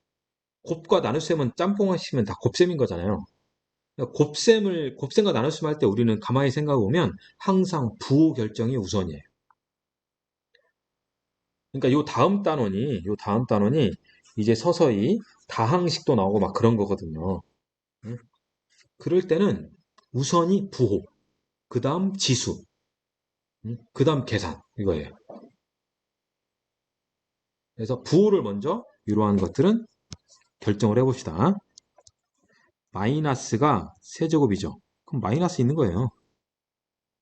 곱과 나눗셈은 짬뽕 하시면 다 곱셈인 거잖아요. 그러니까 곱셈과 나눗셈 할 때 우리는 가만히 생각해 보면 항상 부호 결정이 우선이에요. 그러니까 요 다음 단원이 이제 서서히 다항식도 나오고 막 그런 거거든요. 그럴 때는 우선이 부호, 그 다음 지수, 그 다음 계산 이거예요. 그래서 부호를 먼저 이러한 것들은 결정을 해봅시다. 마이너스가 세제곱이죠. 그럼 마이너스 있는 거예요.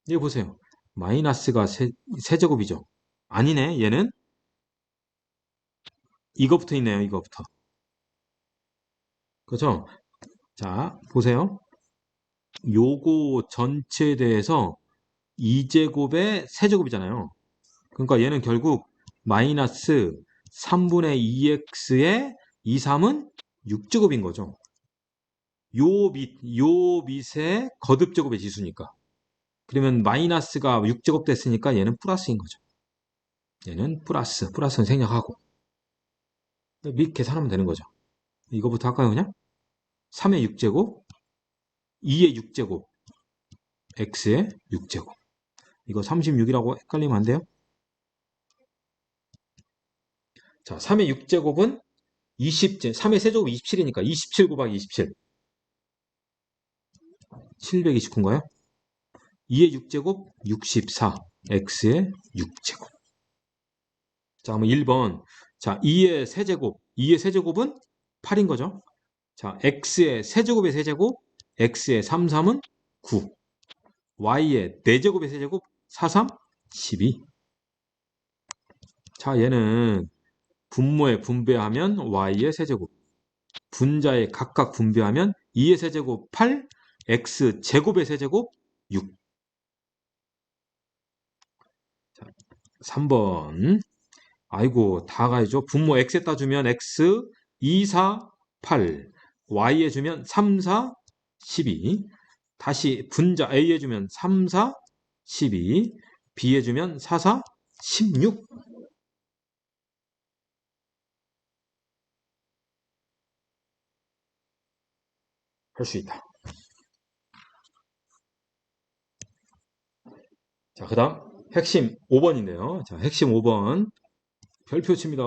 여기 보세요. 마이너스가 세제곱이죠. 아니네. 얘는 이거부터 있네요. 이거부터. 그렇죠? 자, 보세요. 요거 전체에 대해서 2제곱의 세제곱이잖아요. 그러니까 얘는 결국 마이너스 3분의 2x의 2, 3은 6제곱인 거죠. 요 밑에 거듭제곱의 지수니까. 그러면 마이너스가 6제곱 됐으니까 얘는 플러스인 거죠. 얘는 플러스는 생략하고. 밑 계산하면 되는 거죠. 이거부터 할까요, 그냥? 3의 6제곱, 2의 6제곱, x의 6제곱. 이거 36이라고 헷갈리면 안 돼요? 자, 3의 6제곱은 3의 세제곱 27이니까 27 곱하기 27. 729인가요? 2의 6제곱 64. x의 6제곱. 자, 그러면 1번. 자, 2의 세제곱은 8인 거죠. 자, x의 세제곱의 세제곱, x의 3, 3은 9. y의 4제곱의 세제곱 4, 3, 12. 자, 얘는 분모에 분배하면 y의 세제곱, 분자에 각각 분배하면 2의 세제곱 8, x 제곱의 세제곱 6. 자, 3번. 아이고, 다 가야죠. 분모 x에다 주면 x 2, 4, 8, y에 주면 3, 4, 12. 다시 분자 a에 주면 3, 4, 12, b에 주면 4, 4, 16. 할 수 있다. 자, 그 다음 핵심 5번인데요. 자, 핵심 5번 별표 칩니다.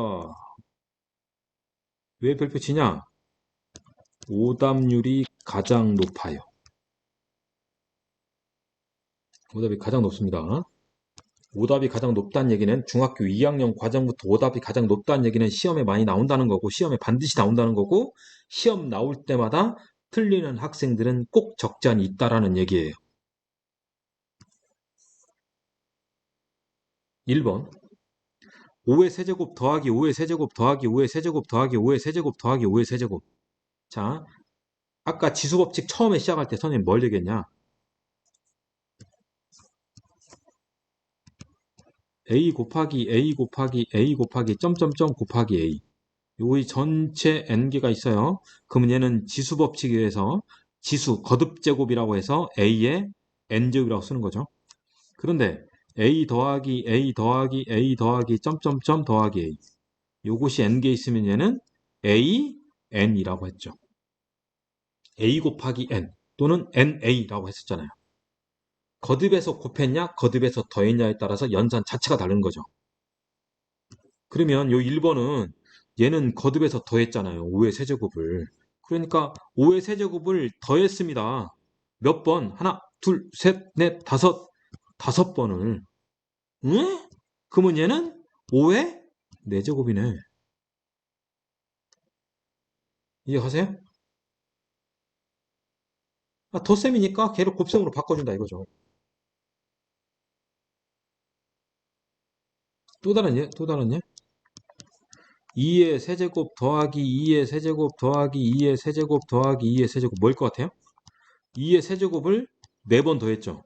왜 별표 치냐? 오답률이 가장 높아요. 오답이 가장 높습니다. 오답이 가장 높다는 얘기는 중학교 2학년 과정부터 오답이 가장 높다는 얘기는 시험에 많이 나온다는 거고, 시험에 반드시 나온다는 거고, 시험 나올 때마다 틀리는 학생들은 꼭 적지 않이 있다라는 얘기예요. 1번 5의 세제곱 더하기 5의 세제곱 더하기 5의 세제곱 더하기 5의 세제곱 더하기 5의 세제곱. 자, 아까 지수법칙 처음에 시작할 때 선생님 뭘 얘기했냐? a 곱하기 a 곱하기 a 곱하기 점점점 곱하기 a. 요이 전체 n개가 있어요. 그러면 얘는 지수법칙에 의해서 지수 거듭제곱이라고 해서 a의 n제곱이라고 쓰는 거죠. 그런데 a 더하기 a 더하기 a 더하기 점점점 더하기 a. 요것이 n개 있으면 얘는 a n이라고 했죠. a 곱하기 n 또는 na라고 했었잖아요. 거듭에서 곱했냐 거듭에서 더했냐에 따라서 연산 자체가 다른 거죠. 그러면 요 1번은 얘는 거듭에서 더했잖아요. 5의 세제곱을. 그러니까 5의 세제곱을 더했습니다. 몇 번? 하나, 둘, 셋, 넷, 다섯 번을. 응? 그러면 얘는 5의 4제곱이네. 이해하세요? 아, 덧셈이니까 걔를 곱셈으로 바꿔준다 이거죠. 또 다른 예? 또 다른 예? 2의 세제곱 더하기 2의 세제곱 더하기 2의 세제곱 더하기 2의 세제곱 뭐일 것 같아요? 2의 세제곱을 4번 더했죠.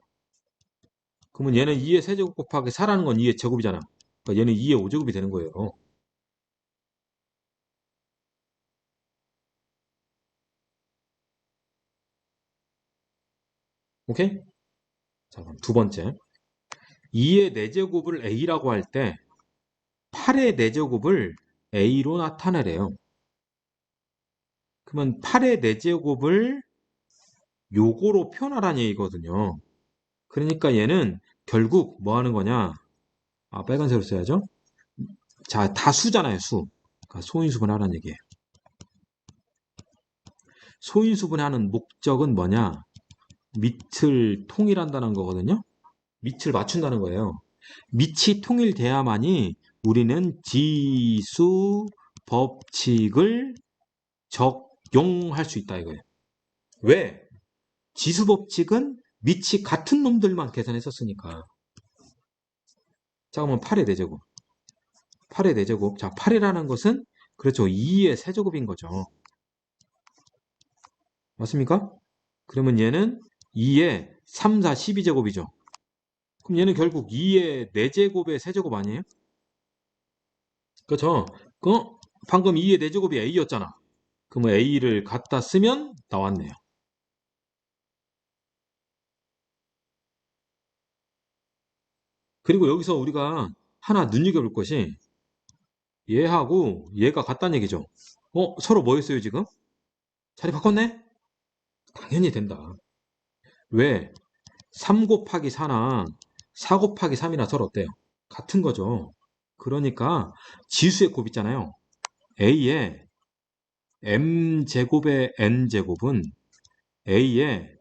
그러면 얘는 2의 세제곱 곱하기 4라는 건 2의 제곱이잖아. 그러니까 얘는 2의 5제곱이 되는 거예요. 오케이? 자, 그럼 두 번째. 2의 4제곱을 a라고 할 때 8의 4제곱을 a로 나타내래요. 그러면 8의 4제곱을 요거로 표현하라는 얘기거든요. 그러니까 얘는 결국 뭐 하는 거냐? 아, 빨간색으로 써야죠. 자, 다 수잖아요, 수. 그러니까 소인수분하라는 얘기예요. 소인수분하는 목적은 뭐냐? 밑을 통일한다는 거거든요. 밑을 맞춘다는 거예요. 밑이 통일돼야만이 우리는 지수 법칙을 적용할 수 있다 이거예요. 왜? 지수 법칙은 밑이 같은 놈들만 계산했었으니까. 자, 그러면 8의 4제곱. 8의 4제곱. 자, 8이라는 것은 그렇죠. 2의 세제곱인 거죠. 맞습니까? 그러면 얘는 2의 3, 4, 12제곱이죠. 그럼 얘는 결국 2의 4제곱의 세제곱 아니에요? 그렇죠? 방금 2의 4제곱이 a였잖아. 그러면 a를 갖다 쓰면 나왔네요. 그리고 여기서 우리가 하나 눈여겨볼 것이 얘하고 얘가 같다는 얘기죠. 서로 뭐 했어요 지금? 자리 바꿨네? 당연히 된다. 왜? 3 곱하기 4나 4 곱하기 3이나 서로 어때요? 같은 거죠. 그러니까 지수의 곱 있잖아요. a의 m제곱의 n제곱은 a의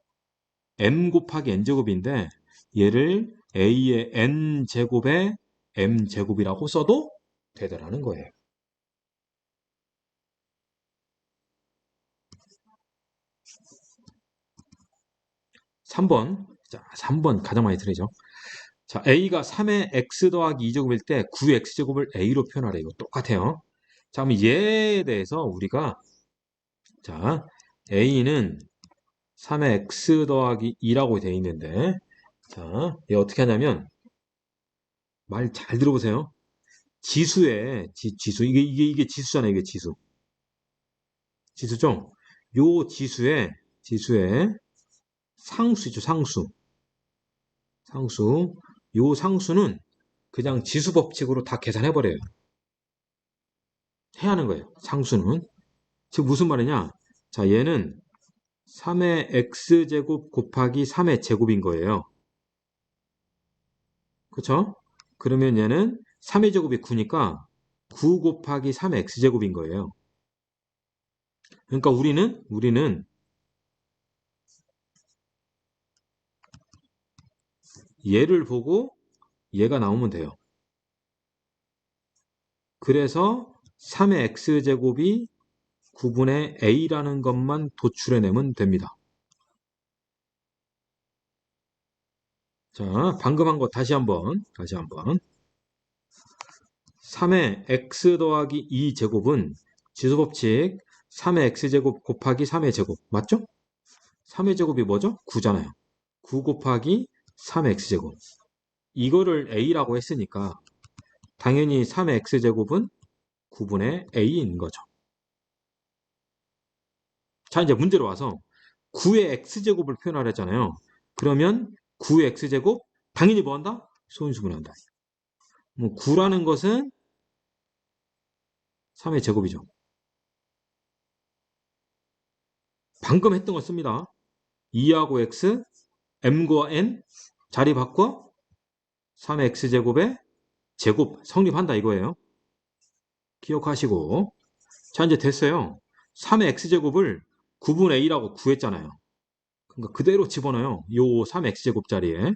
m 곱하기 n제곱인데 얘를 a의 n제곱의 m제곱이라고 써도 되더라는 거예요. 3번 자, 3번 가장 많이 틀리죠. 자, a가 3의 x 더하기 2제곱일 때 9x제곱을 a로 표현하래. 이거 똑같아요. 자, 그럼 얘에 대해서 우리가 자, a는 3의 x 더하기 2라고 되어 있는데 자, 얘 어떻게 하냐면 말 잘 들어보세요. 지수에 지수 이게 지수잖아요. 이게 지수죠. 요 지수에 상수죠. 상수. 요 상수는 그냥 지수 법칙으로 다 계산해 버려요. 해야 하는 거예요. 상수는. 즉 무슨 말이냐? 자, 얘는 3의 x제곱 곱하기 3의 제곱인 거예요. 그쵸? 그러면 얘는 3의 제곱이 9니까 9 곱하기 3의 x제곱인 거예요. 그러니까 우리는 얘를 보고 얘가 나오면 돼요. 그래서 3의 x제곱이 9분의 a라는 것만 도출해내면 됩니다. 자, 방금 한 거 다시 한번. 3의 x 더하기 2제곱은 지수법칙 3의 x제곱 곱하기 3의 제곱. 맞죠? 3의 제곱이 뭐죠? 9잖아요. 9 곱하기 3의 x제곱. 이거를 a라고 했으니까 당연히 3의 x제곱은 9분의 a인 거죠. 자, 이제 문제로 와서 9의 x제곱을 표현하랬잖아요. 그러면 9의 x제곱 당연히 뭐 한다? 소인수분한다. 뭐 9라는 것은 3의 제곱이죠. 방금 했던 거 씁니다. 2하고 x, m과 n 자리 바꿔 3의 x제곱의 제곱 성립한다 이거예요. 기억하시고 자 이제 됐어요. 3의 x제곱을 9분의 a라고 구했잖아요. 그러니까 그대로 집어넣어요. 요 3의 x제곱 자리에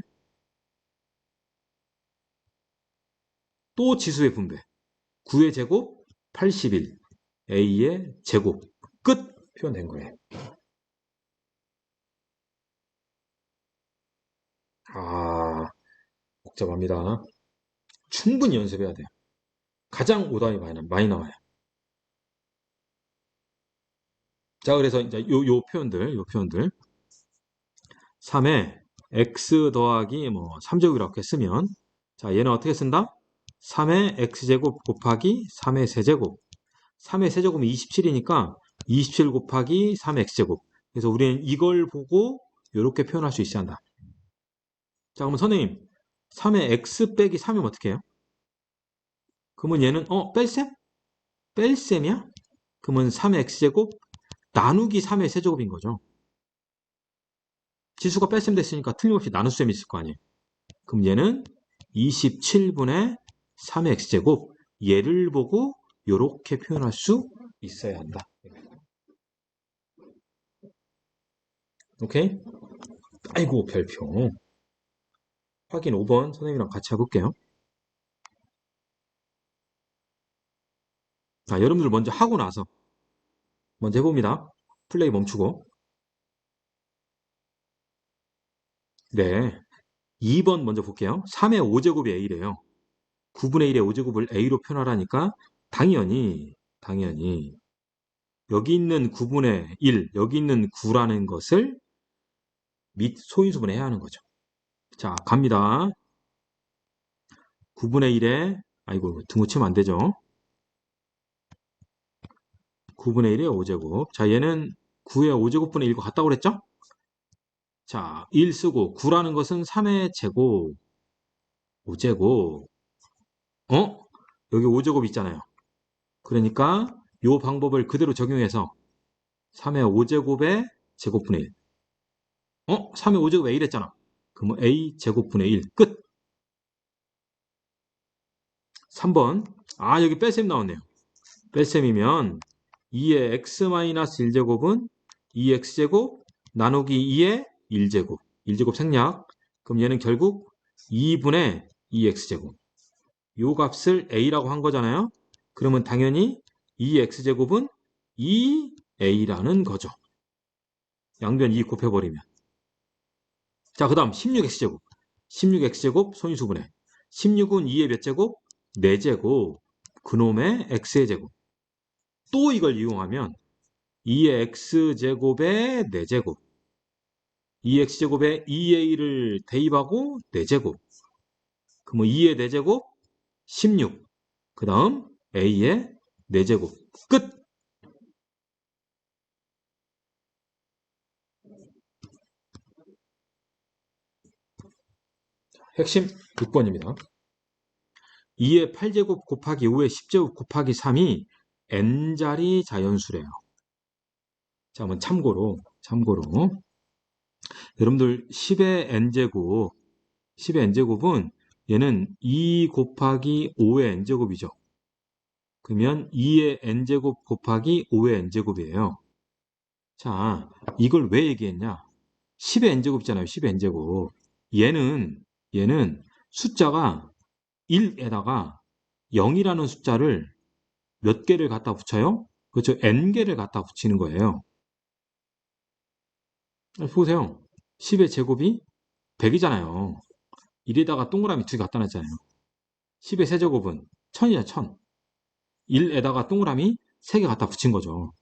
또 지수의 분배 9의 제곱 81 a의 제곱 끝 표현된 거예요. 아 복잡합니다. 충분히 연습해야 돼요. 가장 오답이 많이 나와요. 자, 그래서 이제 요 표현들 3에 x 더하기 뭐 3제곱이라고 했으면 자, 얘는 어떻게 쓴다? 3의 x제곱 곱하기 3의 세제곱 3의 세제곱은 27이니까 27 곱하기 3의 x제곱 그래서 우리는 이걸 보고 이렇게 표현할 수 있어야 한다. 자, 그러면 선생님 3의 x 빼기 3이면 어떻게 해요? 그러면 얘는 뺄셈? 뺄셈이야? 그러면 3의 x제곱 나누기 3의 세제곱인 거죠. 지수가 뺄셈 됐으니까 틀림없이 나눗셈이 있을 거 아니에요. 그럼 얘는 27분의 3의 x제곱 얘를 보고 이렇게 표현할 수 있어야 한다. 오케이? 아이고 별표. 확인 5번 선생님이랑 같이 해볼게요. 자, 여러분들 먼저 하고 나서 먼저 해봅니다. 플레이 멈추고. 네. 2번 먼저 볼게요. 3의 5제곱이 a래요. 9분의 1의 5제곱을 a로 표현하라니까 당연히 여기 있는 9분의 1, 여기 있는 9라는 것을 및 소인수분해 해야 하는 거죠. 자, 갑니다. 9분의 1에 아이고 등호 치면 안 되죠. 9분의 1의 5제곱. 자, 얘는 9의 5제곱분의 1과 같다고 그랬죠? 자, 1 쓰고 9라는 것은 3의 제곱 5제곱. 여기 5제곱 있잖아요. 그러니까 이 방법을 그대로 적용해서 3의 5제곱의 제곱분의 1. 3의 5제곱 a 랬잖아. 그럼 a 제곱분의 1. 끝. 3번. 아, 여기 뺄셈 나왔네요. 뺄셈이면 2의 x-1제곱은 2x제곱 나누기 2의 1제곱. 1제곱 생략. 그럼 얘는 결국 2분의 2x제곱. 요 값을 a라고 한 거잖아요. 그러면 당연히 2x제곱은 2a라는 거죠. 양변 2 곱해버리면. 자, 그 다음 16x제곱. 16x제곱 소인수분해. 16은 2의 몇 제곱? 4제곱. 그놈의 x의 제곱. 또 이걸 이용하면 2의 x제곱의 4제곱. 2x제곱에 2a를 대입하고 4제곱. 그럼 2의 4제곱 16. 그 다음 a의 4제곱. 끝! 핵심 6번입니다. 2의 8제곱 곱하기 5의 10제곱 곱하기 3이 n자리 자연수래요. 자, 한번 참고로 여러분들 10의 n제곱 10의 n제곱은 얘는 2 곱하기 5의 n제곱이죠. 그러면 2의 n제곱 곱하기 5의 n제곱이에요. 자, 이걸 왜 얘기했냐? 10의 n제곱이잖아요. 10의 n제곱. 얘는 숫자가 1에다가 0이라는 숫자를 몇 개를 갖다 붙여요? 그렇죠. n개를 갖다 붙이는 거예요. 보세요. 10의 제곱이 100이잖아요. 1에다가 동그라미 2개 갖다 놨잖아요. 10의 세제곱은 1000이야, 1000. 1에다가 동그라미 3개 갖다 붙인 거죠.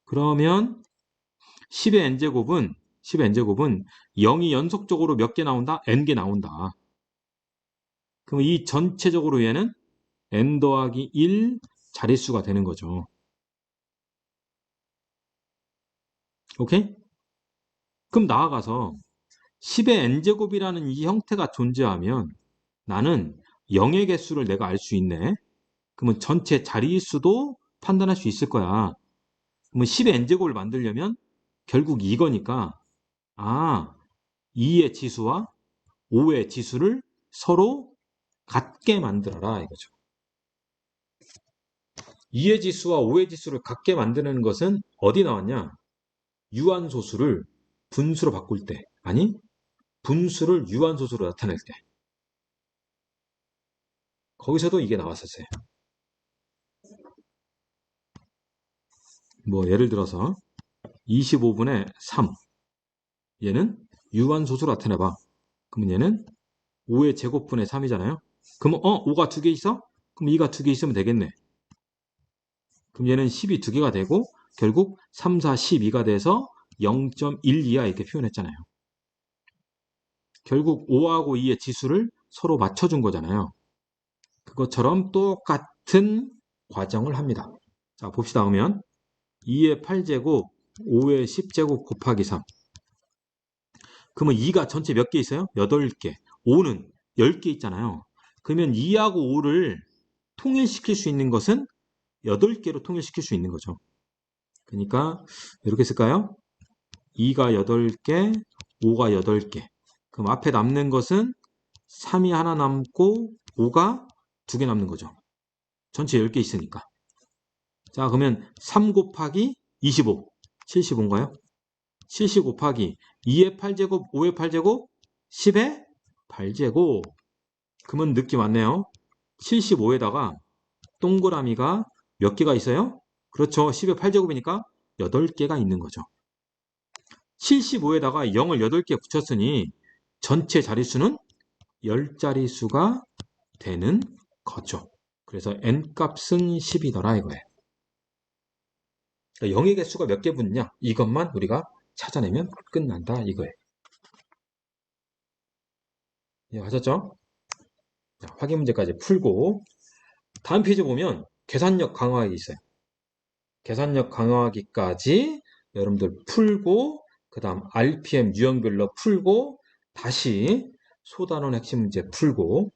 그러면 10의 n제곱은 0이 연속적으로 몇 개 나온다? n개 나온다. 그럼 이 전체적으로 얘는 n 더하기 1 자릿수가 되는 거죠. 오케이? 그럼 나아가서 10의 n제곱이라는 이 형태가 존재하면 나는 0의 개수를 내가 알 수 있네. 그러면 전체 자릿수도 판단할 수 있을 거야. 그러면 10의 n제곱을 만들려면 결국 이거니까 2의 지수와 5의 지수를 서로 같게 만들어라 이거죠. 2의 지수와 5의 지수를 같게 만드는 것은 어디 나왔냐? 유한소수를 분수로 바꿀 때, 아니 분수를 유한소수로 나타낼 때, 거기서도 이게 나왔었어요. 뭐 예를 들어서 25분의 3, 얘는 유한소수로 나타내봐. 그러면 얘는 5의 제곱분의 3이잖아요. 그럼 5가 2개 있어? 그럼 2가 2개 있으면 되겠네. 그럼 얘는 10이 2개가 되고 결국 3, 4, 12가 돼서 0.12야 이렇게 표현했잖아요. 결국 5하고 2의 지수를 서로 맞춰준 거잖아요. 그것처럼 똑같은 과정을 합니다. 자, 봅시다. 그러면 2의 8제곱, 5의 10제곱 곱하기 3. 그러면 2가 전체 몇 개 있어요? 8개. 5는 10개 있잖아요. 그러면 2하고 5를 통일시킬 수 있는 것은 8개로 통일시킬 수 있는 거죠. 그러니까 이렇게 쓸까요? 2가 8개, 5가 8개. 그럼 앞에 남는 것은 3이 하나 남고 5가 2개 남는 거죠. 전체 10개 있으니까. 자, 그러면 3 곱하기 25, 75인가요? 70 곱하기 2의 8제곱, 5의 8제곱, 10의 8제곱. 그러면 느낌 왔네요. 75에다가 동그라미가 몇 개가 있어요? 그렇죠. 10의 8제곱이니까 8개가 있는 거죠. 75에다가 0을 8개 붙였으니 전체 자릿수는 10자릿수가 되는 거죠. 그래서 n값은 10이더라 이거예요. 그러니까 0의 개수가 몇 개 붙냐 이것만 우리가 찾아내면 끝난다 이거예요. 이해하셨죠? 자, 확인 문제까지 풀고 다음 페이지 보면 계산력 강화하기 있어요. 계산력 강화하기까지 여러분들 풀고 그 다음 RPM 유형별로 풀고 다시 소단원 핵심 문제 풀고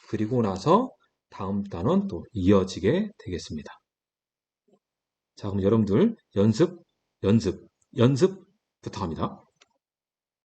그리고 나서 다음 단원 또 이어지게 되겠습니다. 자, 그럼 여러분들 연습 부탁합니다.